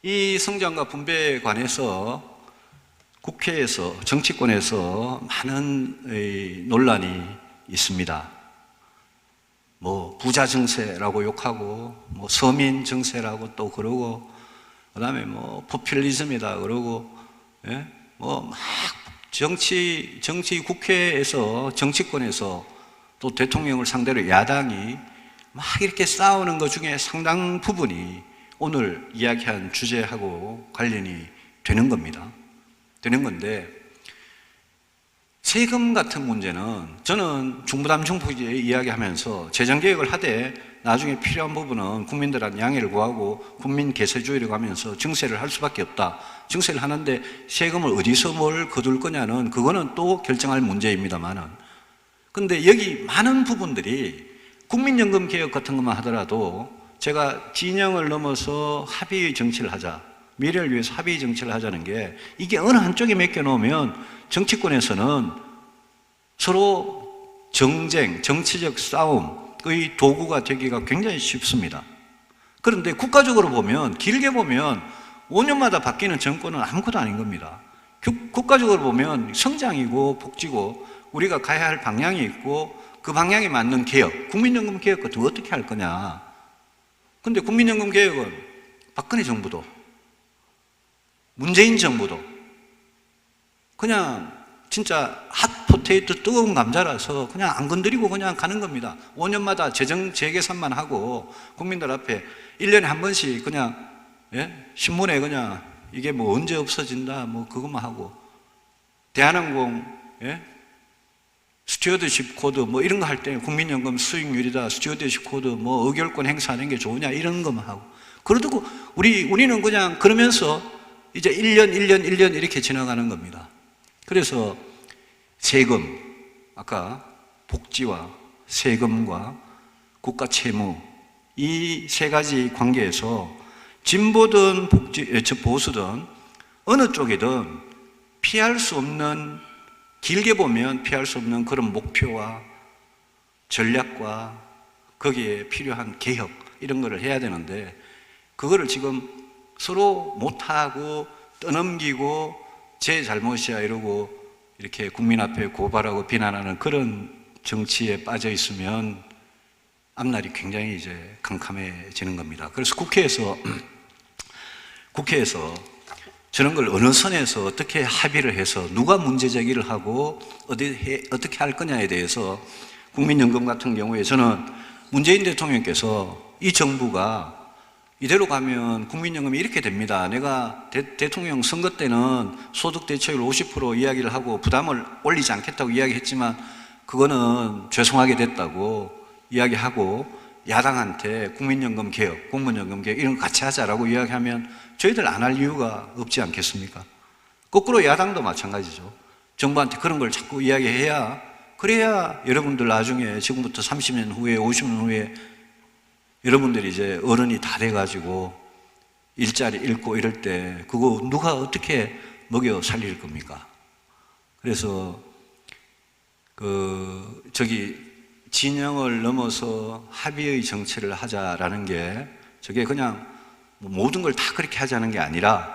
이 성장과 분배에 관해서 국회에서, 정치권에서 많은 논란이 있습니다. 뭐 부자 정세라고 욕하고, 뭐 서민 정세라고 또 그러고, 그 다음에 뭐 포퓰리즘이다 그러고, 예? 뭐 막 정치 국회에서, 정치권에서 또 대통령을 상대로 야당이 막 이렇게 싸우는 것 중에 상당 부분이 오늘 이야기한 주제하고 관련이 되는 겁니다. 되는 건데, 세금 같은 문제는 저는 중부담 중폭제 이야기하면서 재정개혁을 하되 나중에 필요한 부분은 국민들한테 양해를 구하고 국민 개세주의를 가면서 증세를 할 수밖에 없다. 증세를 하는데 세금을 어디서 뭘 거둘 거냐는 그거는 또 결정할 문제입니다만은, 근데 여기 많은 부분들이 국민연금 개혁 같은 것만 하더라도 제가 진영을 넘어서 합의의 정치를 하자, 미래를 위해서 합의의 정치를 하자는 게, 이게 어느 한쪽에 맡겨놓으면 정치권에서는 서로 정쟁, 정치적 싸움의 도구가 되기가 굉장히 쉽습니다. 그런데 국가적으로 보면, 길게 보면 5년마다 바뀌는 정권은 아무것도 아닌 겁니다. 국가적으로 보면 성장이고 복지고 우리가 가야 할 방향이 있고, 그 방향에 맞는 개혁, 국민연금 개혁 같은 거 어떻게 할 거냐. 근데 국민연금 개혁은 박근혜 정부도 문재인 정부도 그냥 진짜 핫포테이토 뜨거운 감자라서 그냥 안 건드리고 그냥 가는 겁니다. 5년마다 재정 재계산만 하고 국민들 앞에 1년에 한 번씩 그냥, 예? 신문에 그냥 이게 뭐 언제 없어진다 뭐 그것만 하고, 대한항공, 예? 스튜어드십 코드 뭐 이런 거 할 때 국민연금 수익률이다, 스튜어드십 코드 뭐 의결권 행사하는 게 좋으냐 이런 것만 하고, 그러고 우리는 그냥 그러면서 이제 1년 이렇게 지나가는 겁니다. 그래서 세금, 아까 복지와 세금과 국가 채무, 이 세 가지 관계에서 진보든 보수든 어느 쪽이든 피할 수 없는, 길게 보면 피할 수 없는 그런 목표와 전략과 거기에 필요한 개혁, 이런 거를 해야 되는데, 그거를 지금 서로 못하고 떠넘기고 제 잘못이야 이러고 이렇게 국민 앞에 고발하고 비난하는 그런 정치에 빠져 있으면 앞날이 굉장히 이제 캄캄해지는 겁니다. 그래서 국회에서 저런 걸 어느 선에서 어떻게 합의를 해서 누가 문제 제기를 하고 어떻게 할 거냐에 대해서, 국민연금 같은 경우에 저는 문재인 대통령께서 이 정부가 이대로 가면 국민연금이 이렇게 됩니다. 내가 대통령 선거 때는 소득 대체율 50% 이야기를 하고 부담을 올리지 않겠다고 이야기했지만 그거는 죄송하게 됐다고 이야기하고, 야당한테 국민연금 개혁, 공무원연금 개혁 이런 거 같이 하자라고 이야기하면 저희들 안 할 이유가 없지 않겠습니까? 거꾸로 야당도 마찬가지죠. 정부한테 그런 걸 자꾸 이야기해야, 그래야 여러분들 나중에 지금부터 30년 후에 50년 후에 여러분들이 이제 어른이 다 돼가지고 일자리 잃고 이럴 때 그거 누가 어떻게 먹여 살릴 겁니까? 그래서 진영을 넘어서 합의의 정치를 하자라는 게, 저게 그냥 모든 걸 다 그렇게 하자는 게 아니라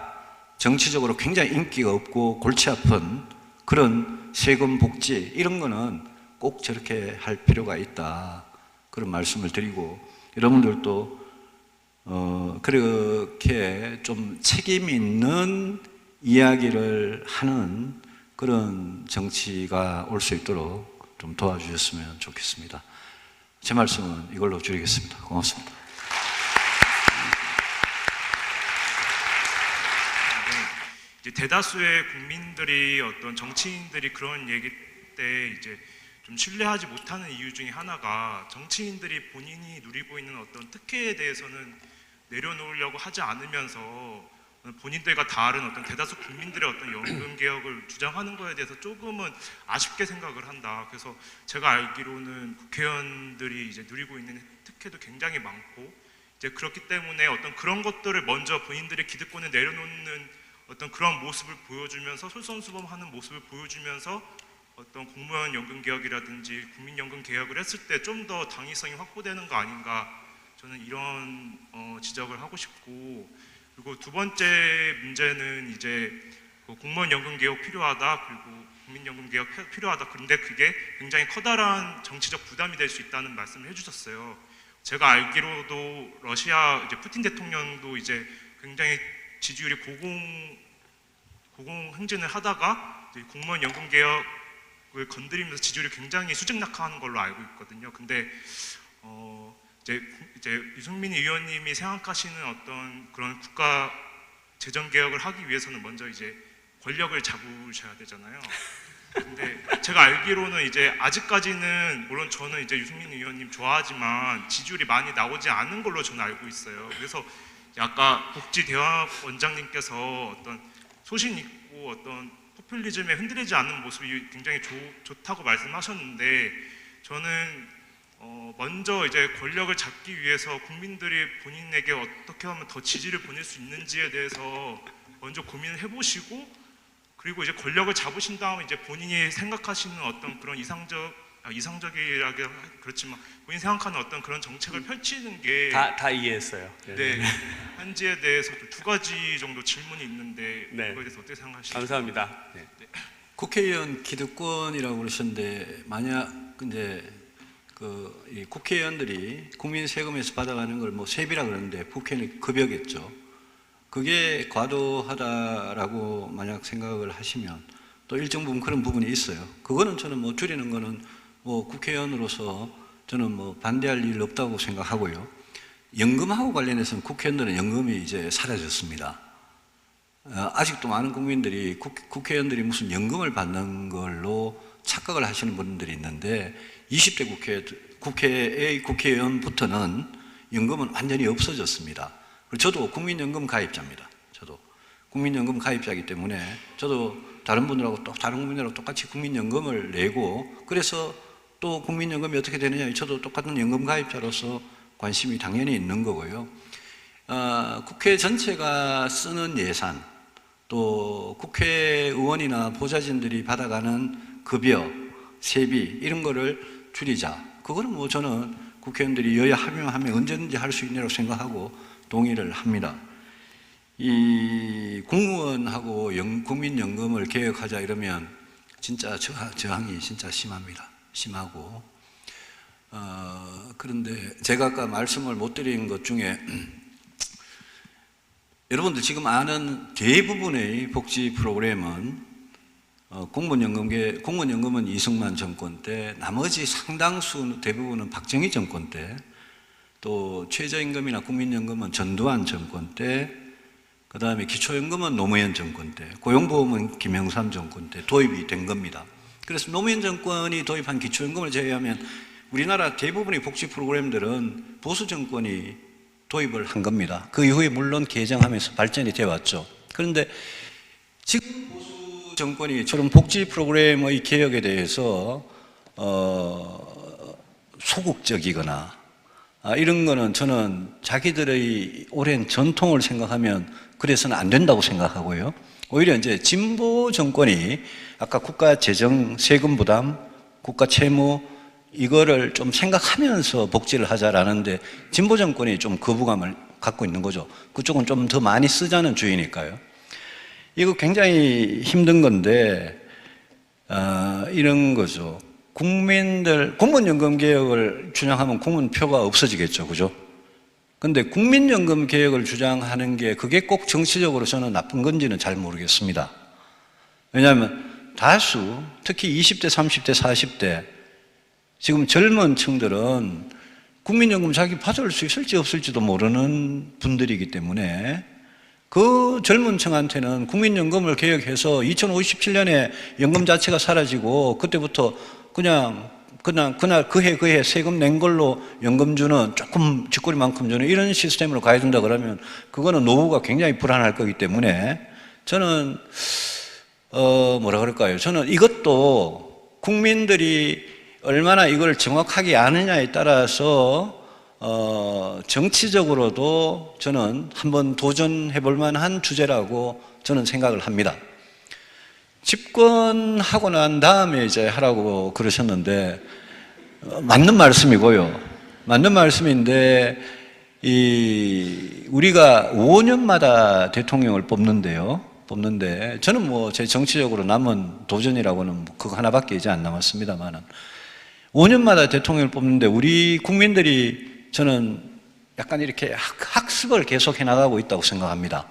정치적으로 굉장히 인기가 없고 골치 아픈 그런 세금 복지 이런 거는 꼭 저렇게 할 필요가 있다. 그런 말씀을 드리고, 여러분들도 그렇게 좀 책임 있는 이야기를 하는 그런 정치가 올 수 있도록 좀 도와주셨으면 좋겠습니다. 제 말씀은 이걸로 줄이겠습니다. 고맙습니다. 이제 대다수의 국민들이 어떤 정치인들이 그런 얘기 때 이제 좀 신뢰하지 못하는 이유 중에 하나가 정치인들이 본인이 누리고 있는 어떤 특혜에 대해서는 내려놓으려고 하지 않으면서 본인들과 다른 어떤 대다수 국민들의 어떤 연금 개혁을 주장하는 거에 대해서 조금은 아쉽게 생각을 한다. 그래서 제가 알기로는 국회의원들이 이제 누리고 있는 특혜도 굉장히 많고 이제 그렇기 때문에 어떤 그런 것들을 먼저 본인들의 기득권에 내려놓는 어떤 그런 모습을 보여주면서 솔선수범하는 모습을 보여주면서 어떤 공무원 연금 개혁이라든지 국민연금 개혁을 했을 때 좀 더 당위성이 확보되는 거 아닌가, 저는 이런 지적을 하고 싶고, 그리고 두 번째 문제는 이제 공무원 연금 개혁 필요하다, 그리고 국민연금 개혁 필요하다. 그런데 그게 굉장히 커다란 정치적 부담이 될 수 있다는 말씀을 해주셨어요. 제가 알기로도 러시아 이제 푸틴 대통령도 이제 굉장히 지지율이 고공행진을 하다가 이제 공무원 연금 개혁을 건드리면서 지지율이 굉장히 수직 낙하하는 걸로 알고 있거든요. 근데 이제 유승민 의원님이 생각하시는 어떤 그런 국가 재정 개혁을 하기 위해서는 먼저 이제 권력을 잡으셔야 되잖아요. 근데 제가 알기로는 이제 아직까지는 물론 저는 이제 유승민 의원님 좋아하지만 지지율이 많이 나오지 않은 걸로 저는 알고 있어요. 그래서 아까 복지대학원장님께서 어떤 소신 있고 어떤 포퓰리즘에 흔들리지 않는 모습이 굉장히 좋다고 말씀하셨는데, 저는 먼저 이제 권력을 잡기 위해서 국민들이 본인에게 어떻게 하면 더 지지를 보낼 수 있는지에 대해서 먼저 고민을 해보시고, 그리고 이제 권력을 잡으신 다음에 이제 본인이 생각하시는 어떤 그런 이상적이라기 그렇지만 본인이 생각하는 어떤 그런 정책을 펼치는 게 다 이해했어요. 네, 한지에 대해서 두 가지 정도 질문이 있는데 네. 그거에 대해서 어떻게 생각하시나요? 감사합니다. 네. 국회의원 기득권이라고 그러셨는데, 만약 근데 이 국회의원들이 국민 세금에서 받아가는 걸 뭐 세비라 그러는데 국회는 급여겠죠. 그게 과도하다라고 만약 생각을 하시면 또 일정 부분 그런 부분이 있어요. 그거는 저는 뭐 줄이는 거는 뭐 국회의원으로서 저는 뭐 반대할 일 없다고 생각하고요. 연금하고 관련해서는 국회의원들은 연금이 이제 사라졌습니다. 아직도 많은 국민들이 국회의원들이 무슨 연금을 받는 걸로 착각을 하시는 분들이 있는데, 20대 국회의 국회의원부터는 연금은 완전히 없어졌습니다. 그리고 저도 국민연금 가입자입니다. 저도 국민연금 가입자이기 때문에 저도 다른 국민들하고 똑같이 국민연금을 내고, 그래서 또 국민연금이 어떻게 되느냐, 저도 똑같은 연금 가입자로서 관심이 당연히 있는 거고요. 국회 전체가 쓰는 예산, 또 국회의원이나 보좌진들이 받아가는 급여, 세비 이런 거를 줄이자. 그거는 뭐 저는 국회의원들이 여야 합의하면 언제든지 할 수 있냐고 생각하고 동의를 합니다. 이 공무원하고 국민연금을 개혁하자 이러면 진짜 저항이 진짜 심합니다. 심하고 그런데 제가 아까 말씀을 못 드린 것 중에 여러분들 지금 아는 대부분의 복지 프로그램은 공무원연금은 이승만 정권 때, 나머지 상당수 대부분은 박정희 정권 때, 또 최저임금이나 국민연금은 전두환 정권 때, 그 다음에 기초연금은 노무현 정권 때, 고용보험은 김영삼 정권 때 도입이 된 겁니다. 그래서 노무현 정권이 도입한 기초연금을 제외하면 우리나라 대부분의 복지 프로그램들은 보수 정권이 도입을 한 겁니다. 그 이후에 물론 개정하면서 발전이 되어 왔죠. 그런데 지금 보수 정권이 저런 복지 프로그램의 개혁에 대해서 소극적이거나 이런 거는 저는 자기들의 오랜 전통을 생각하면 그래서는 안 된다고 생각하고요. 오히려 이제 진보 정권이 아까 국가 재정 세금 부담, 국가 채무 이거를 좀 생각하면서 복지를 하자라는데 진보 정권이 좀 거부감을 갖고 있는 거죠. 그쪽은 좀 더 많이 쓰자는 주의니까요. 이거 굉장히 힘든 건데 이런 거죠. 국민연금 개혁을 주장하면 국민표가 없어지겠죠. 그죠? 근데 국민연금 개혁을 주장하는 게 그게 꼭 정치적으로 저는 나쁜 건지는 잘 모르겠습니다. 왜냐하면 다수, 특히 20대, 30대, 40대, 지금 젊은 층들은 국민연금 자기 받을 수 있을지 없을지도 모르는 분들이기 때문에 그 젊은 층한테는 국민연금을 개혁해서 2057년에 연금 자체가 사라지고 그때부터 그날 그해 세금 낸 걸로 연금 주는 조금 쥐꼬리만큼 주는 이런 시스템으로 가야 된다 그러면 그거는 노후가 굉장히 불안할 거기 때문에 저는 뭐라 그럴까요? 저는 이것도 국민들이 얼마나 이걸 정확하게 아느냐에 따라서 정치적으로도 저는 한번 도전해 볼 만한 주제라고 저는 생각을 합니다. 집권하고 난 다음에 이제 하라고 그러셨는데 맞는 말씀이고요. 맞는 말씀인데 우리가 5년마다 대통령을 뽑는데 저는 뭐 제 정치적으로 남은 도전이라고는 그거 하나밖에 이제 안 남았습니다만은 5년마다 대통령을 뽑는데 우리 국민들이 저는 약간 이렇게 학습을 계속해 나가고 있다고 생각합니다.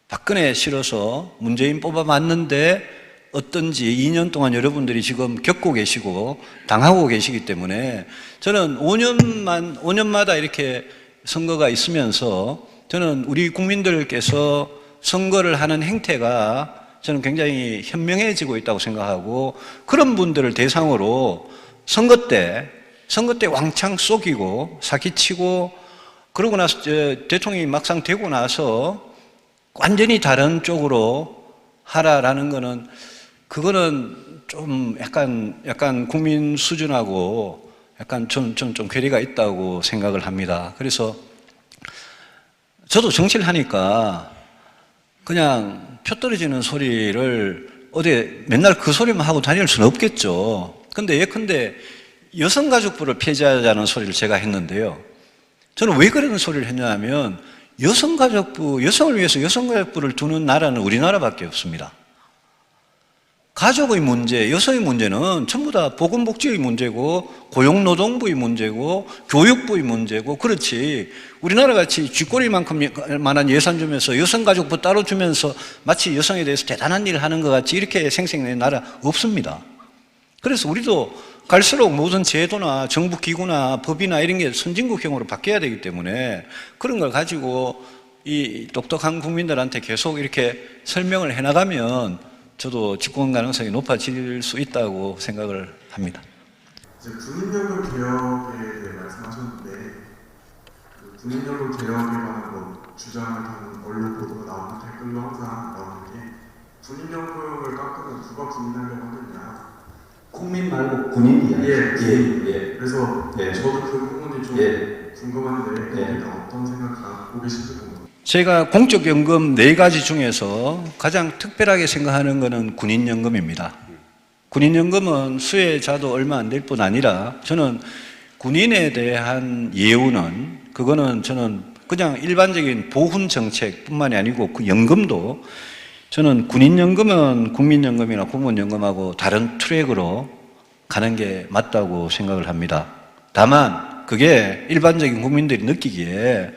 박근혜 싫어서 문재인 뽑아봤는데 어떤지 2년 동안 여러분들이 지금 겪고 계시고 당하고 계시기 때문에 저는 5년마다 이렇게 선거가 있으면서 저는 우리 국민들께서 선거를 하는 행태가 저는 굉장히 현명해지고 있다고 생각하고 그런 분들을 대상으로 선거 때 왕창 속이고 사기치고 그러고 나서 대통령이 막상 되고 나서 완전히 다른 쪽으로 하라라는 거는 그거는 좀 약간 국민 수준하고 약간 좀 괴리가 있다고 생각을 합니다. 그래서 저도 정치를 하니까 그냥 표 떨어지는 소리를 어디 맨날 그 소리만 하고 다닐 수는 없겠죠. 근데 예컨대 여성가족부를 폐지하자는 소리를 제가 했는데요. 저는 왜 그런 소리를 했냐면 여성을 위해서 여성가족부를 두는 나라는 우리나라밖에 없습니다. 가족의 문제, 여성의 문제는 전부 다 보건복지의 문제고 고용노동부의 문제고 교육부의 문제고 그렇지 우리나라 같이 쥐꼬리만한 예산 주면서 여성가족부 따로 주면서 마치 여성에 대해서 대단한 일을 하는 것 같이 이렇게 생생낸 나라 없습니다. 그래서 우리도 갈수록 모든 제도나 정부 기구나 법이나 이런 게 선진국형으로 바뀌어야 되기 때문에 그런 걸 가지고 이 똑똑한 국민들한테 계속 이렇게 설명을 해나가면 저도 집권 가능성이 높아질 수 있다고 생각을 합니다. 이제 국민연금 개혁에 대해 말씀하셨는데 그 국민연금 개혁에 관한 주장을 하는 언론 보도가 나오는 댓글로 항상 나오는 게 국민연금을 깎으면 누가 국민하려고 하느냐. 국민 말고 군인이야. 예. 그래서 예. 저도 그 부분이 좀 궁금한데 거기에 어떤 생각 갖고 계신지 궁금합니다. 제가 공적연금 4가지 중에서 가장 특별하게 생각하는 것은 군인연금입니다. 군인연금은 수혜자도 얼마 안 될 뿐 아니라 저는 군인에 대한 예우는 그거는 저는 그냥 일반적인 보훈 정책뿐만이 아니고 그 연금도 저는 군인연금은 국민연금이나 공무원연금하고 다른 트랙으로 가는 게 맞다고 생각을 합니다. 다만 그게 일반적인 국민들이 느끼기에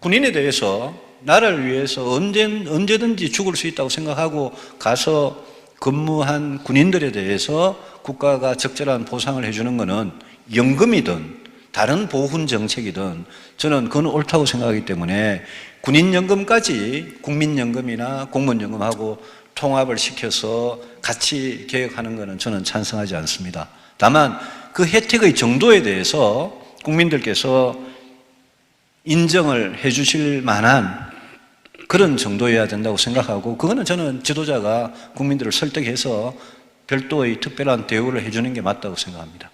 군인에 대해서 나라를 위해서 언제든지 죽을 수 있다고 생각하고 가서 근무한 군인들에 대해서 국가가 적절한 보상을 해주는 것은 연금이든 다른 보훈 정책이든 저는 그건 옳다고 생각하기 때문에 군인연금까지 국민연금이나 공무원연금하고 통합을 시켜서 같이 개혁하는 것은 저는 찬성하지 않습니다. 다만 그 혜택의 정도에 대해서 국민들께서 인정을 해 주실 만한 그런 정도여야 된다고 생각하고 그거는 저는 지도자가 국민들을 설득해서 별도의 특별한 대우를 해주는 게 맞다고 생각합니다.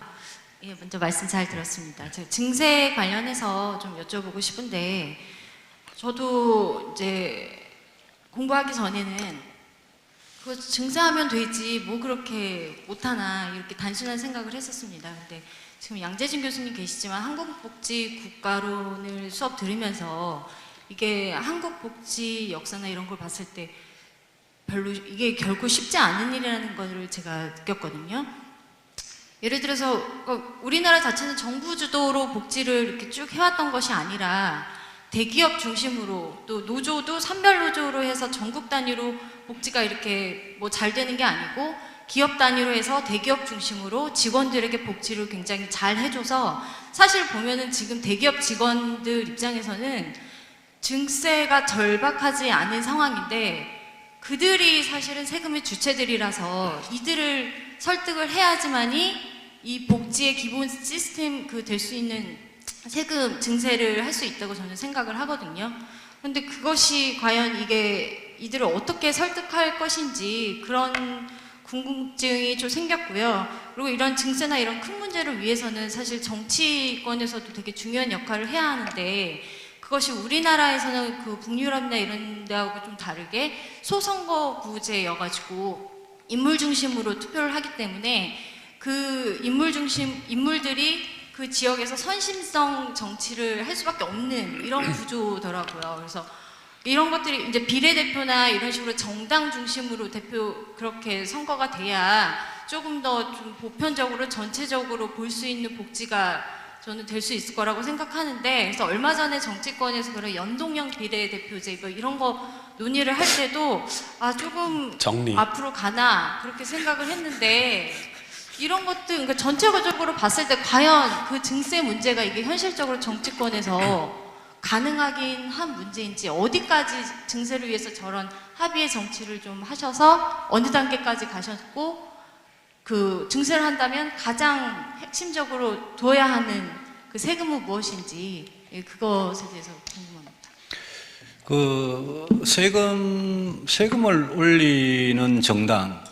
예, 먼저 말씀 잘 들었습니다. 저 증세 관련해서 좀 여쭤보고 싶은데 저도 이제 공부하기 전에는 그거 증세하면 되지 뭐 그렇게 못하나 이렇게 단순한 생각을 했었습니다. 근데 지금 양재진 교수님 계시지만 한국복지국가론을 수업 들으면서 이게 한국복지 역사나 이런 걸 봤을 때 별로 이게 결코 쉽지 않은 일이라는 것을 제가 느꼈거든요. 예를 들어서 우리나라 자체는 정부 주도로 복지를 이렇게 쭉 해왔던 것이 아니라 대기업 중심으로 또 노조도 산별 노조로 해서 전국 단위로 복지가 이렇게 뭐 잘 되는 게 아니고 기업 단위로 해서 대기업 중심으로 직원들에게 복지를 굉장히 잘 해줘서 사실 보면은 지금 대기업 직원들 입장에서는 증세가 절박하지 않은 상황인데 그들이 사실은 세금의 주체들이라서 이들을 설득을 해야지만이 이 복지의 기본 시스템 될 수 있는 세금 증세를 할 수 있다고 저는 생각을 하거든요. 그런데 그것이 과연 이게 이들을 어떻게 설득할 것인지 그런 궁금증이 좀 생겼고요. 그리고 이런 증세나 이런 큰 문제를 위해서는 사실 정치권에서도 되게 중요한 역할을 해야 하는데 그것이 우리나라에서는 그 북유럽이나 이런 데하고 좀 다르게 소선거구제여가지고 인물 중심으로 투표를 하기 때문에 그 인물들이 그 지역에서 선심성 정치를 할 수밖에 없는 이런 구조더라고요. 그래서 이런 것들이 이제 비례대표나 이런 식으로 정당 중심으로 그렇게 선거가 돼야 조금 더 좀 보편적으로 전체적으로 볼 수 있는 복지가 저는 될 수 있을 거라고 생각하는데 그래서 얼마 전에 정치권에서 그런 연동형 비례대표제 뭐 이런 거 논의를 할 때도 조금 앞으로 가나 그렇게 생각을 했는데 이런 것들 그러니까 전체적으로 봤을 때 과연 그 증세 문제가 이게 현실적으로 정치권에서 가능하긴 한 문제인지 어디까지 증세를 위해서 저런 합의의 정치를 좀 하셔서 어느 단계까지 가셨고 그 증세를 한다면 가장 핵심적으로 둬야 하는 그 세금은 무엇인지 그것에 대해서 궁금합니다. 세금을 올리는 정당,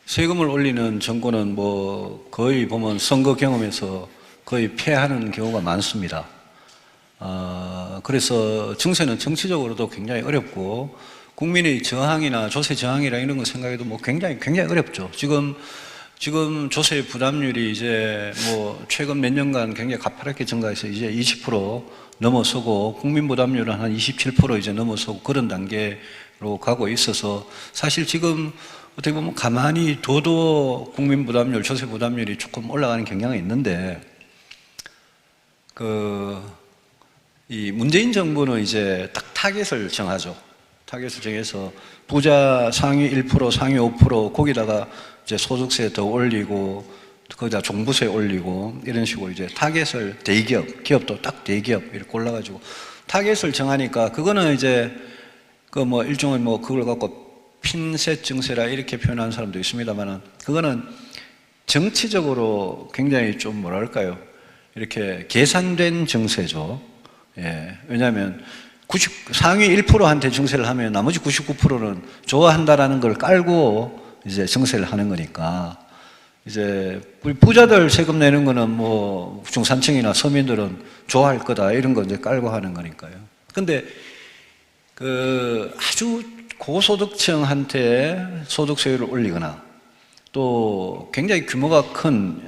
세금을 올리는 정권은 뭐 거의 보면 선거 경험에서 거의 패하는 경우가 많습니다. 그래서 증세는 정치적으로도 굉장히 어렵고 국민의 저항이나 조세 저항이나 이런 거 생각해도 뭐 굉장히 어렵죠. 지금 조세 부담률이 이제 뭐 최근 몇 년간 굉장히 가파르게 증가해서 이제 20% 넘어서고 국민 부담률은 한 27% 이제 넘어서고 그런 단계로 가고 있어서 사실 지금 어떻게 보면 가만히 둬도 국민 부담률, 조세 부담률이 조금 올라가는 경향이 있는데 이 문재인 정부는 이제 딱 타겟을 정하죠. 타겟을 정해서 부자 상위 1%, 상위 5% 거기다가 이제 소득세 더 올리고 거기다 종부세 올리고 이런 식으로 이제 타겟을 대기업, 기업도 딱 대기업 이렇게 골라가지고 타겟을 정하니까 그거는 이제 그 뭐 일종의 뭐 그걸 갖고 핀셋 증세라 이렇게 표현하는 사람도 있습니다만은 그거는 정치적으로 굉장히 좀 뭐랄까요 이렇게 계산된 증세죠. 예, 왜냐하면 상위 1%한테 증세를 하면 나머지 99%는 좋아한다라는 걸 깔고 이제 증세를 하는 거니까 이제 우리 부자들 세금 내는 거는 뭐 중산층이나 서민들은 좋아할 거다 이런 거 이제 깔고 하는 거니까요. 근데 아주 고소득층한테 소득세율을 올리거나 또 굉장히 규모가 큰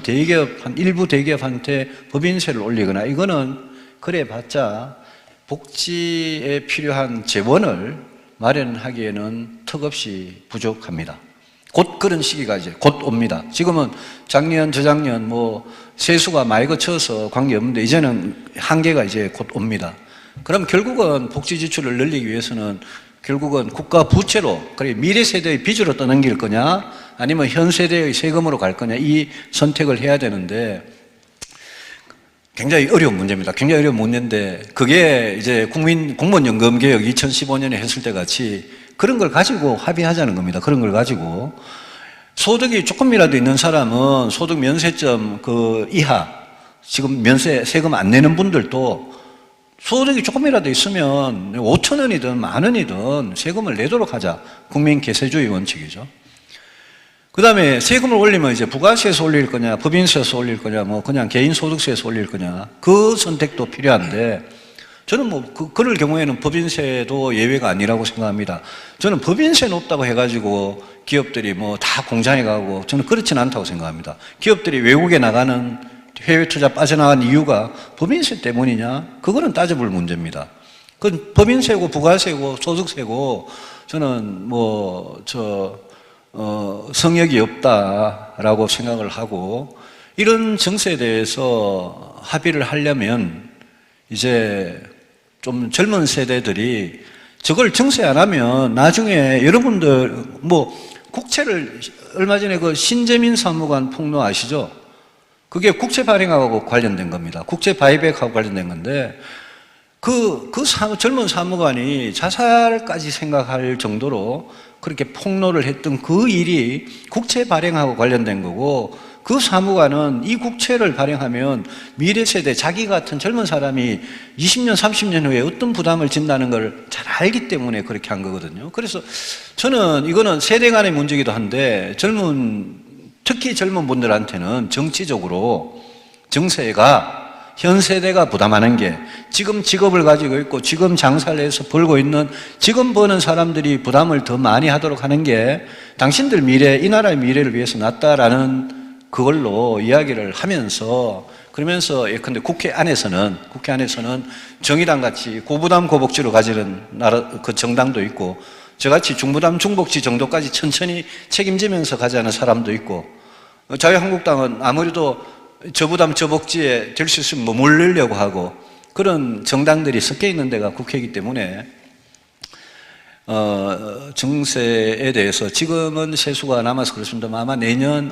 대기업 일부 대기업한테 법인세를 올리거나 이거는 그래봤자 복지에 필요한 재원을 마련하기에는 턱없이 부족합니다. 곧 그런 시기가 이제 곧 옵니다. 지금은 작년, 저작년 뭐 세수가 많이 거쳐서 관계없는데 이제는 한계가 이제 곧 옵니다. 그럼 결국은 복지 지출을 늘리기 위해서는 결국은 국가 부채로, 그래 미래 세대의 빚으로 떠넘길 거냐, 아니면 현 세대의 세금으로 갈 거냐, 이 선택을 해야 되는데 굉장히 어려운 문제입니다. 굉장히 어려운 문제인데 그게 이제 공무원연금 개혁 2015년에 했을 때 같이 그런 걸 가지고 합의하자는 겁니다. 그런 걸 가지고 소득이 조금이라도 있는 사람은 소득 면세점 이하 지금 세금 안 내는 분들도 소득이 조금이라도 있으면 5,000원이든 10,000원이든 세금을 내도록 하자. 국민 계세주의 원칙이죠. 그 다음에 세금을 올리면 이제 부가세에서 올릴 거냐, 법인세에서 올릴 거냐, 뭐 그냥 개인 소득세에서 올릴 거냐, 그 선택도 필요한데 저는 뭐 그럴 경우에는 법인세도 예외가 아니라고 생각합니다. 저는 법인세 높다고 해가지고 기업들이 뭐 다 공장에 가고 저는 그렇지는 않다고 생각합니다. 기업들이 외국에 나가는 해외 투자 빠져나간 이유가 법인세 때문이냐? 그거는 따져볼 문제입니다. 그건 법인세고 부가세고 소득세고 저는 성역이 없다라고 생각을 하고 이런 정세에 대해서 합의를 하려면 이제 좀 젊은 세대들이 저걸 정세 안 하면 나중에 여러분들 국채를 얼마 전에 그 신재민 사무관 폭로 아시죠? 그게 국채 발행하고 관련된 겁니다. 국채 바이백하고 관련된 건데 젊은 사무관이 자살까지 생각할 정도로 그렇게 폭로를 했던 그 일이 국채 발행하고 관련된 거고 그 사무관은 이 국채를 발행하면 미래 세대 자기 같은 젊은 사람이 20년, 30년 후에 어떤 부담을 진다는 걸 잘 알기 때문에 그렇게 한 거거든요. 그래서 저는 이거는 세대 간의 문제이기도 한데 특히 젊은 분들한테는 정치적으로 정세가 현 세대가 부담하는 게 지금 직업을 가지고 있고 지금 장사를 해서 벌고 있는 지금 버는 사람들이 부담을 더 많이 하도록 하는 게 당신들 미래, 이 나라의 미래를 위해서 낫다라는 그걸로 이야기를 하면서 그러면서 예컨대 국회 안에서는 정의당 같이 고부담 고복지로 가지는 그 정당도 있고 저같이 중부담 중복지 정도까지 천천히 책임지면서 가자는 사람도 있고 자유한국당은 아무래도 저부담 저복지에 될 수 있으면 머무르려고 하고 그런 정당들이 섞여 있는 데가 국회이기 때문에 정세에 대해서 지금은 세수가 남아서 그렇습니다만 아마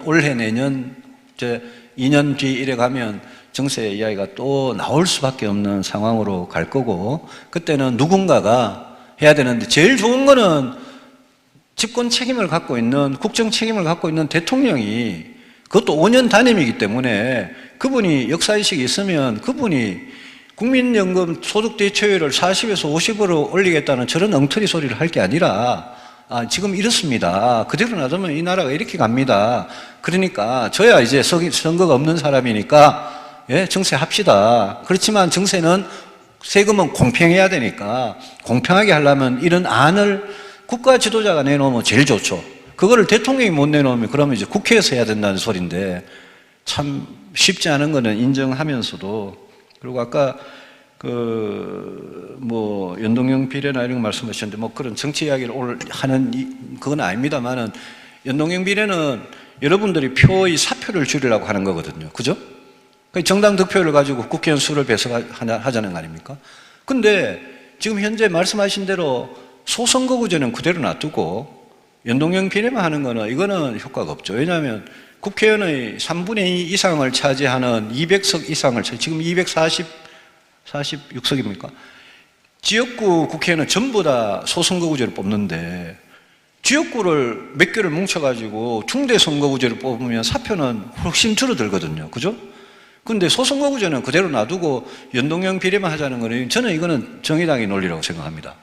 올해 내년 이제 2년 뒤 이래 가면 정세 이야기가 또 나올 수밖에 없는 상황으로 갈 거고 그때는 누군가가 해야 되는데 제일 좋은 거는 집권 책임을 갖고 있는 국정 책임을 갖고 있는 대통령이 그것도 5년 단임이기 때문에 그분이 역사의식이 있으면 그분이 국민연금 소득대체율을 40에서 50으로 올리겠다는 저런 엉터리 소리를 할 게 아니라 지금 이렇습니다. 그대로 놔두면 이 나라가 이렇게 갑니다. 그러니까 저야 이제 선거가 없는 사람이니까 정세합시다. 그렇지만 정세는 세금은 공평해야 되니까 공평하게 하려면 이런 안을 국가 지도자가 내놓으면 제일 좋죠. 그거를 대통령이 못 내놓으면 그러면 이제 국회에서 해야 된다는 소리인데 참 쉽지 않은 거는 인정하면서도 그리고 아까 연동형 비례나 이런 거 말씀하셨는데 그런 정치 이야기를 오늘 하는 그건 아닙니다만은 연동형 비례는 여러분들이 표의 사표를 줄이려고 하는 거거든요. 그죠? 정당 득표를 가지고 국회의원 수를 배석하자는 거 아닙니까? 근데 지금 현재 말씀하신 대로 소선거구제는 그대로 놔두고 연동형 비례만 하는 거는 이거는 효과가 없죠. 왜냐하면 국회의원의 3분의 2 이상을 차지하는 200석 이상을 지금 246석입니까? 지역구 국회의원은 전부 다 소선거구제를 뽑는데 지역구를 몇 개를 뭉쳐가지고 중대선거구제를 뽑으면 사표는 훨씬 줄어들거든요. 그죠? 근데 소선거구제는 그대로 놔두고 연동형 비례만 하자는 거는 저는 이거는 정의당의 논리라고 생각합니다.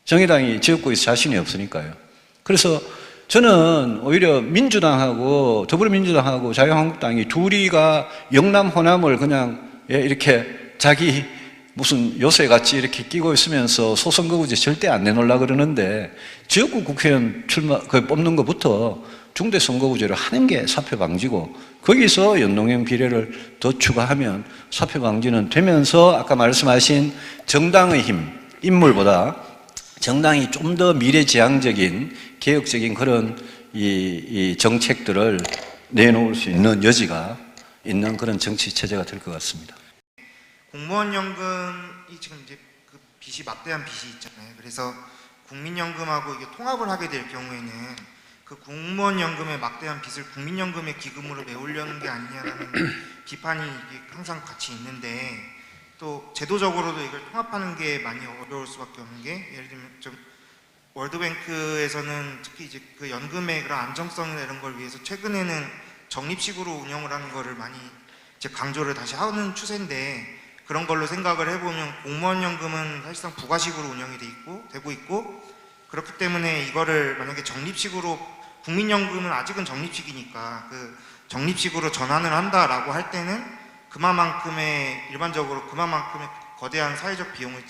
정의당이 지역구에서 자신이 없으니까요. 그래서 저는 오히려 민주당하고 더불어민주당하고 자유한국당이 둘이가 영남 호남을 그냥 이렇게 자기 무슨 요새같이 이렇게 끼고 있으면서 소선거구제 절대 안 내놓으려고 그러는데 지역구 국회의원 뽑는 것부터 중대선거구제를 하는 게 사표 방지고 거기서 연동형 비례를 더 추가하면 사표 방지는 되면서 아까 말씀하신 정당의 힘, 인물보다 정당이 좀 더 미래지향적인 개혁적인 그런 이 정책들을 내놓을 수 있는 여지가 있는 그런 정치 체제가 될 것 같습니다. 공무원 연금이 지금 이제 그 빚이 막대한 빚이 있잖아요. 그래서 국민연금하고 이게 통합을 하게 될 경우에는 그 공무원 연금의 막대한 빚을 국민연금의 기금으로 메우려는 게 아니냐라는 비판이 이게 항상 같이 있는데 또 제도적으로도 이걸 통합하는 게 많이 어려울 수밖에 없는 게 예를 들면 좀 월드뱅크에서는 특히 이제 그 연금의 그런 안정성이나 이런 걸 위해서 최근에는 적립식으로 운영을 하는 거를 많이 이제 강조를 다시 하는 추세인데 그런 걸로 생각을 해보면 공무원 연금은 사실상 부가식으로 운영이 되고 있고 그렇기 때문에 이거를 만약에 적립식으로 국민연금은 아직은 적립식이니까 그 적립식으로 전환을 한다라고 할 때는 일반적으로 그만큼의 거대한 사회적 비용을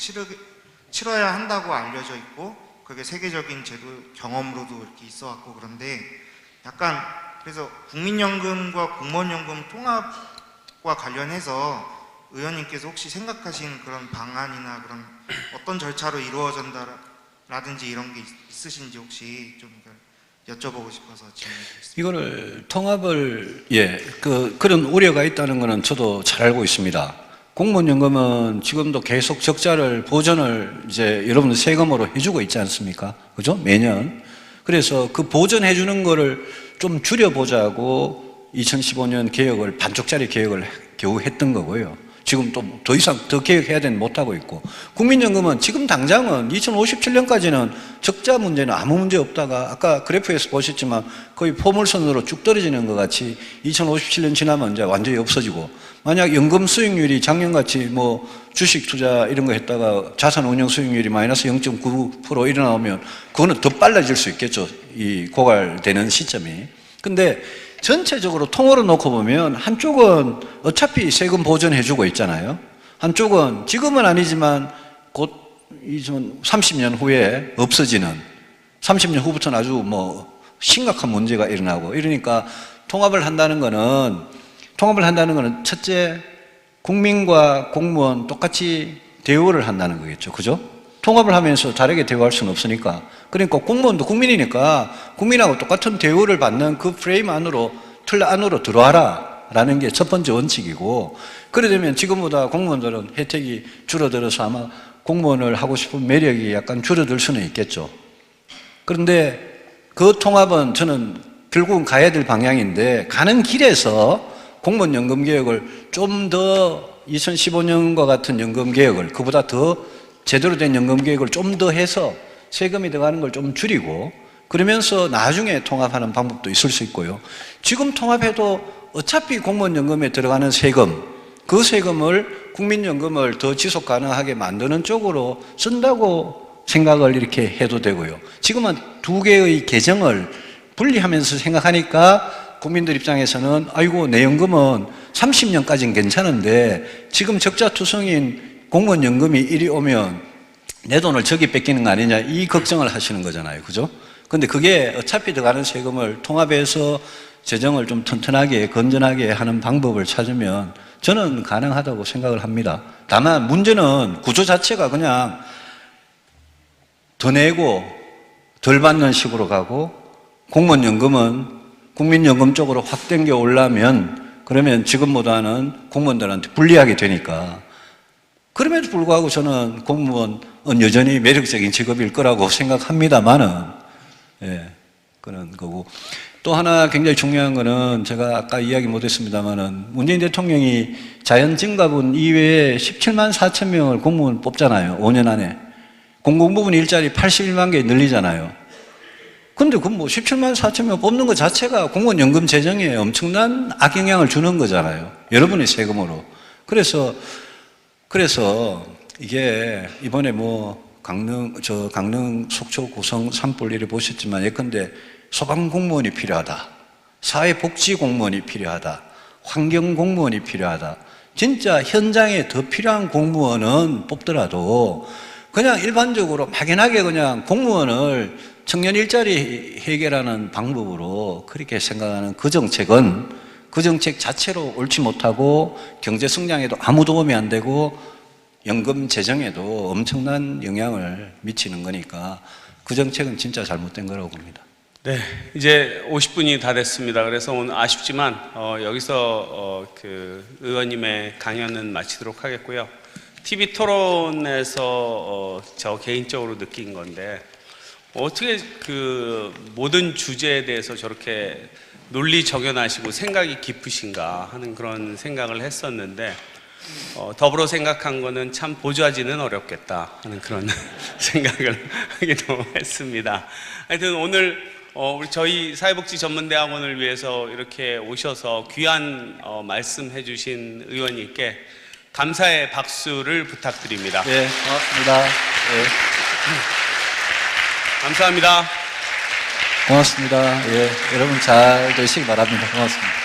치러야 한다고 알려져 있고 그게 세계적인 제도 경험으로도 이렇게 있어 왔고 그런데 약간 그래서 국민연금과 공무원연금 통합과 관련해서 의원님께서 혹시 생각하시는 그런 방안이나 그런 어떤 절차로 이루어진다라든지 이런 게 있으신지 혹시 좀 여쭤보고 싶어서 질문드렸습니다. 이거를 통합을 그런 우려가 있다는 거는 저도 잘 알고 있습니다. 공무원연금은 지금도 계속 적자를 보전을 이제 여러분들 세금으로 해주고 있지 않습니까? 그죠? 매년. 그래서 그 보전해 주는 거를 좀 줄여보자고 2015년 개혁을 반쪽짜리 개혁을 겨우 했던 거고요. 지금 또 더 이상 더 개혁해야 되는 못하고 있고, 국민연금은 지금 당장은 2057년까지는 적자 문제는 아무 문제 없다가 아까 그래프에서 보셨지만 거의 포물선으로 쭉 떨어지는 것 같이 2057년 지나면 이제 완전히 없어지고, 만약 연금 수익률이 작년같이 뭐 주식 투자 이런 거 했다가 자산 운용 수익률이 마이너스 0.9% 일어나오면 그거는 더 빨라질 수 있겠죠. 이 고갈되는 시점이. 근데 전체적으로 통으로 놓고 보면 한쪽은 어차피 세금 보전해주고 있잖아요. 한쪽은 지금은 아니지만 곧 30년 후에 없어지는, 30년 후부터는 아주 뭐 심각한 문제가 일어나고 이러니까 통합을 한다는 거는 첫째, 국민과 공무원 똑같이 대우를 한다는 거겠죠. 그죠? 통합을 하면서 다르게 대우할 수는 없으니까. 그러니까 공무원도 국민이니까 국민하고 똑같은 대우를 받는 그 프레임 안으로, 틀 안으로 들어와라 라는 게 첫 번째 원칙이고, 그래 되면 지금보다 공무원들은 혜택이 줄어들어서 아마 공무원을 하고 싶은 매력이 약간 줄어들 수는 있겠죠. 그런데 그 통합은 저는 결국은 가야 될 방향인데, 가는 길에서 공무원 연금 개혁을 좀 더 2015년과 같은 연금 개혁을, 그보다 더 제대로 된 연금 개혁을 좀 더 해서 세금이 들어가는 걸 좀 줄이고, 그러면서 나중에 통합하는 방법도 있을 수 있고요. 지금 통합해도 어차피 공무원 연금에 들어가는 세금, 그 세금을 국민연금을 더 지속 가능하게 만드는 쪽으로 쓴다고 생각을 이렇게 해도 되고요. 지금은 두 개의 계정을 분리하면서 생각하니까 국민들 입장에서는 아이고, 내 연금은 30년까지는 괜찮은데 지금 적자투성인 공무원 연금이 이리 오면 내 돈을 저기 뺏기는 거 아니냐, 이 걱정을 하시는 거잖아요. 그죠? 근데 그게 어차피 들어가는 세금을 통합해서 재정을 좀 튼튼하게 건전하게 하는 방법을 찾으면 저는 가능하다고 생각을 합니다. 다만 문제는 구조 자체가 그냥 더 내고 덜 받는 식으로 가고, 공무원 연금은 국민연금 쪽으로 확 당겨 올라면 그러면 지금보다는 공무원들한테 불리하게 되니까, 그럼에도 불구하고 저는 공무원은 여전히 매력적인 직업일 거라고 생각합니다만은, 그런 거고. 또 하나 굉장히 중요한 거는 제가 아까 이야기 못했습니다만은, 문재인 대통령이 자연증가분 이외에 17만 4천 명을 공무원 뽑잖아요. 5년 안에. 공공부문 일자리 81만 개 늘리잖아요. 근데 그 뭐 17만 4천 명 뽑는 것 자체가 공무원 연금 재정에 엄청난 악영향을 주는 거잖아요. 여러분의 세금으로. 그래서 이게 이번에 뭐 강릉 속초 고성 산불 일을 보셨지만, 예컨대 소방공무원이 필요하다, 사회복지공무원이 필요하다, 환경공무원이 필요하다. 진짜 현장에 더 필요한 공무원은 뽑더라도 그냥 일반적으로 막연하게 그냥 공무원을 청년 일자리 해결하는 방법으로 그렇게 생각하는 그 정책은 그 정책 자체로 옳지 못하고 경제 성장에도 아무 도움이 안 되고 연금 재정에도 엄청난 영향을 미치는 거니까 그 정책은 진짜 잘못된 거라고 봅니다. 네, 이제 50분이 다 됐습니다. 그래서 오늘 아쉽지만 여기서 그 의원님의 강연은 마치도록 하겠고요. TV 토론에서 저 개인적으로 느낀 건데, 어떻게 그 모든 주제에 대해서 저렇게 논리 정연하시고 생각이 깊으신가 하는 그런 생각을 했었는데, 더불어 생각한 거는 참 보좌진은 어렵겠다 하는 그런 생각을 하기도 했습니다. 하여튼 오늘 우리 저희 사회복지전문대학원을 위해서 이렇게 오셔서 귀한 말씀해 주신 의원님께 감사의 박수를 부탁드립니다. 네, 고맙습니다. 네. 감사합니다. 고맙습니다. 예, 여러분 잘 되시기 바랍니다. 고맙습니다.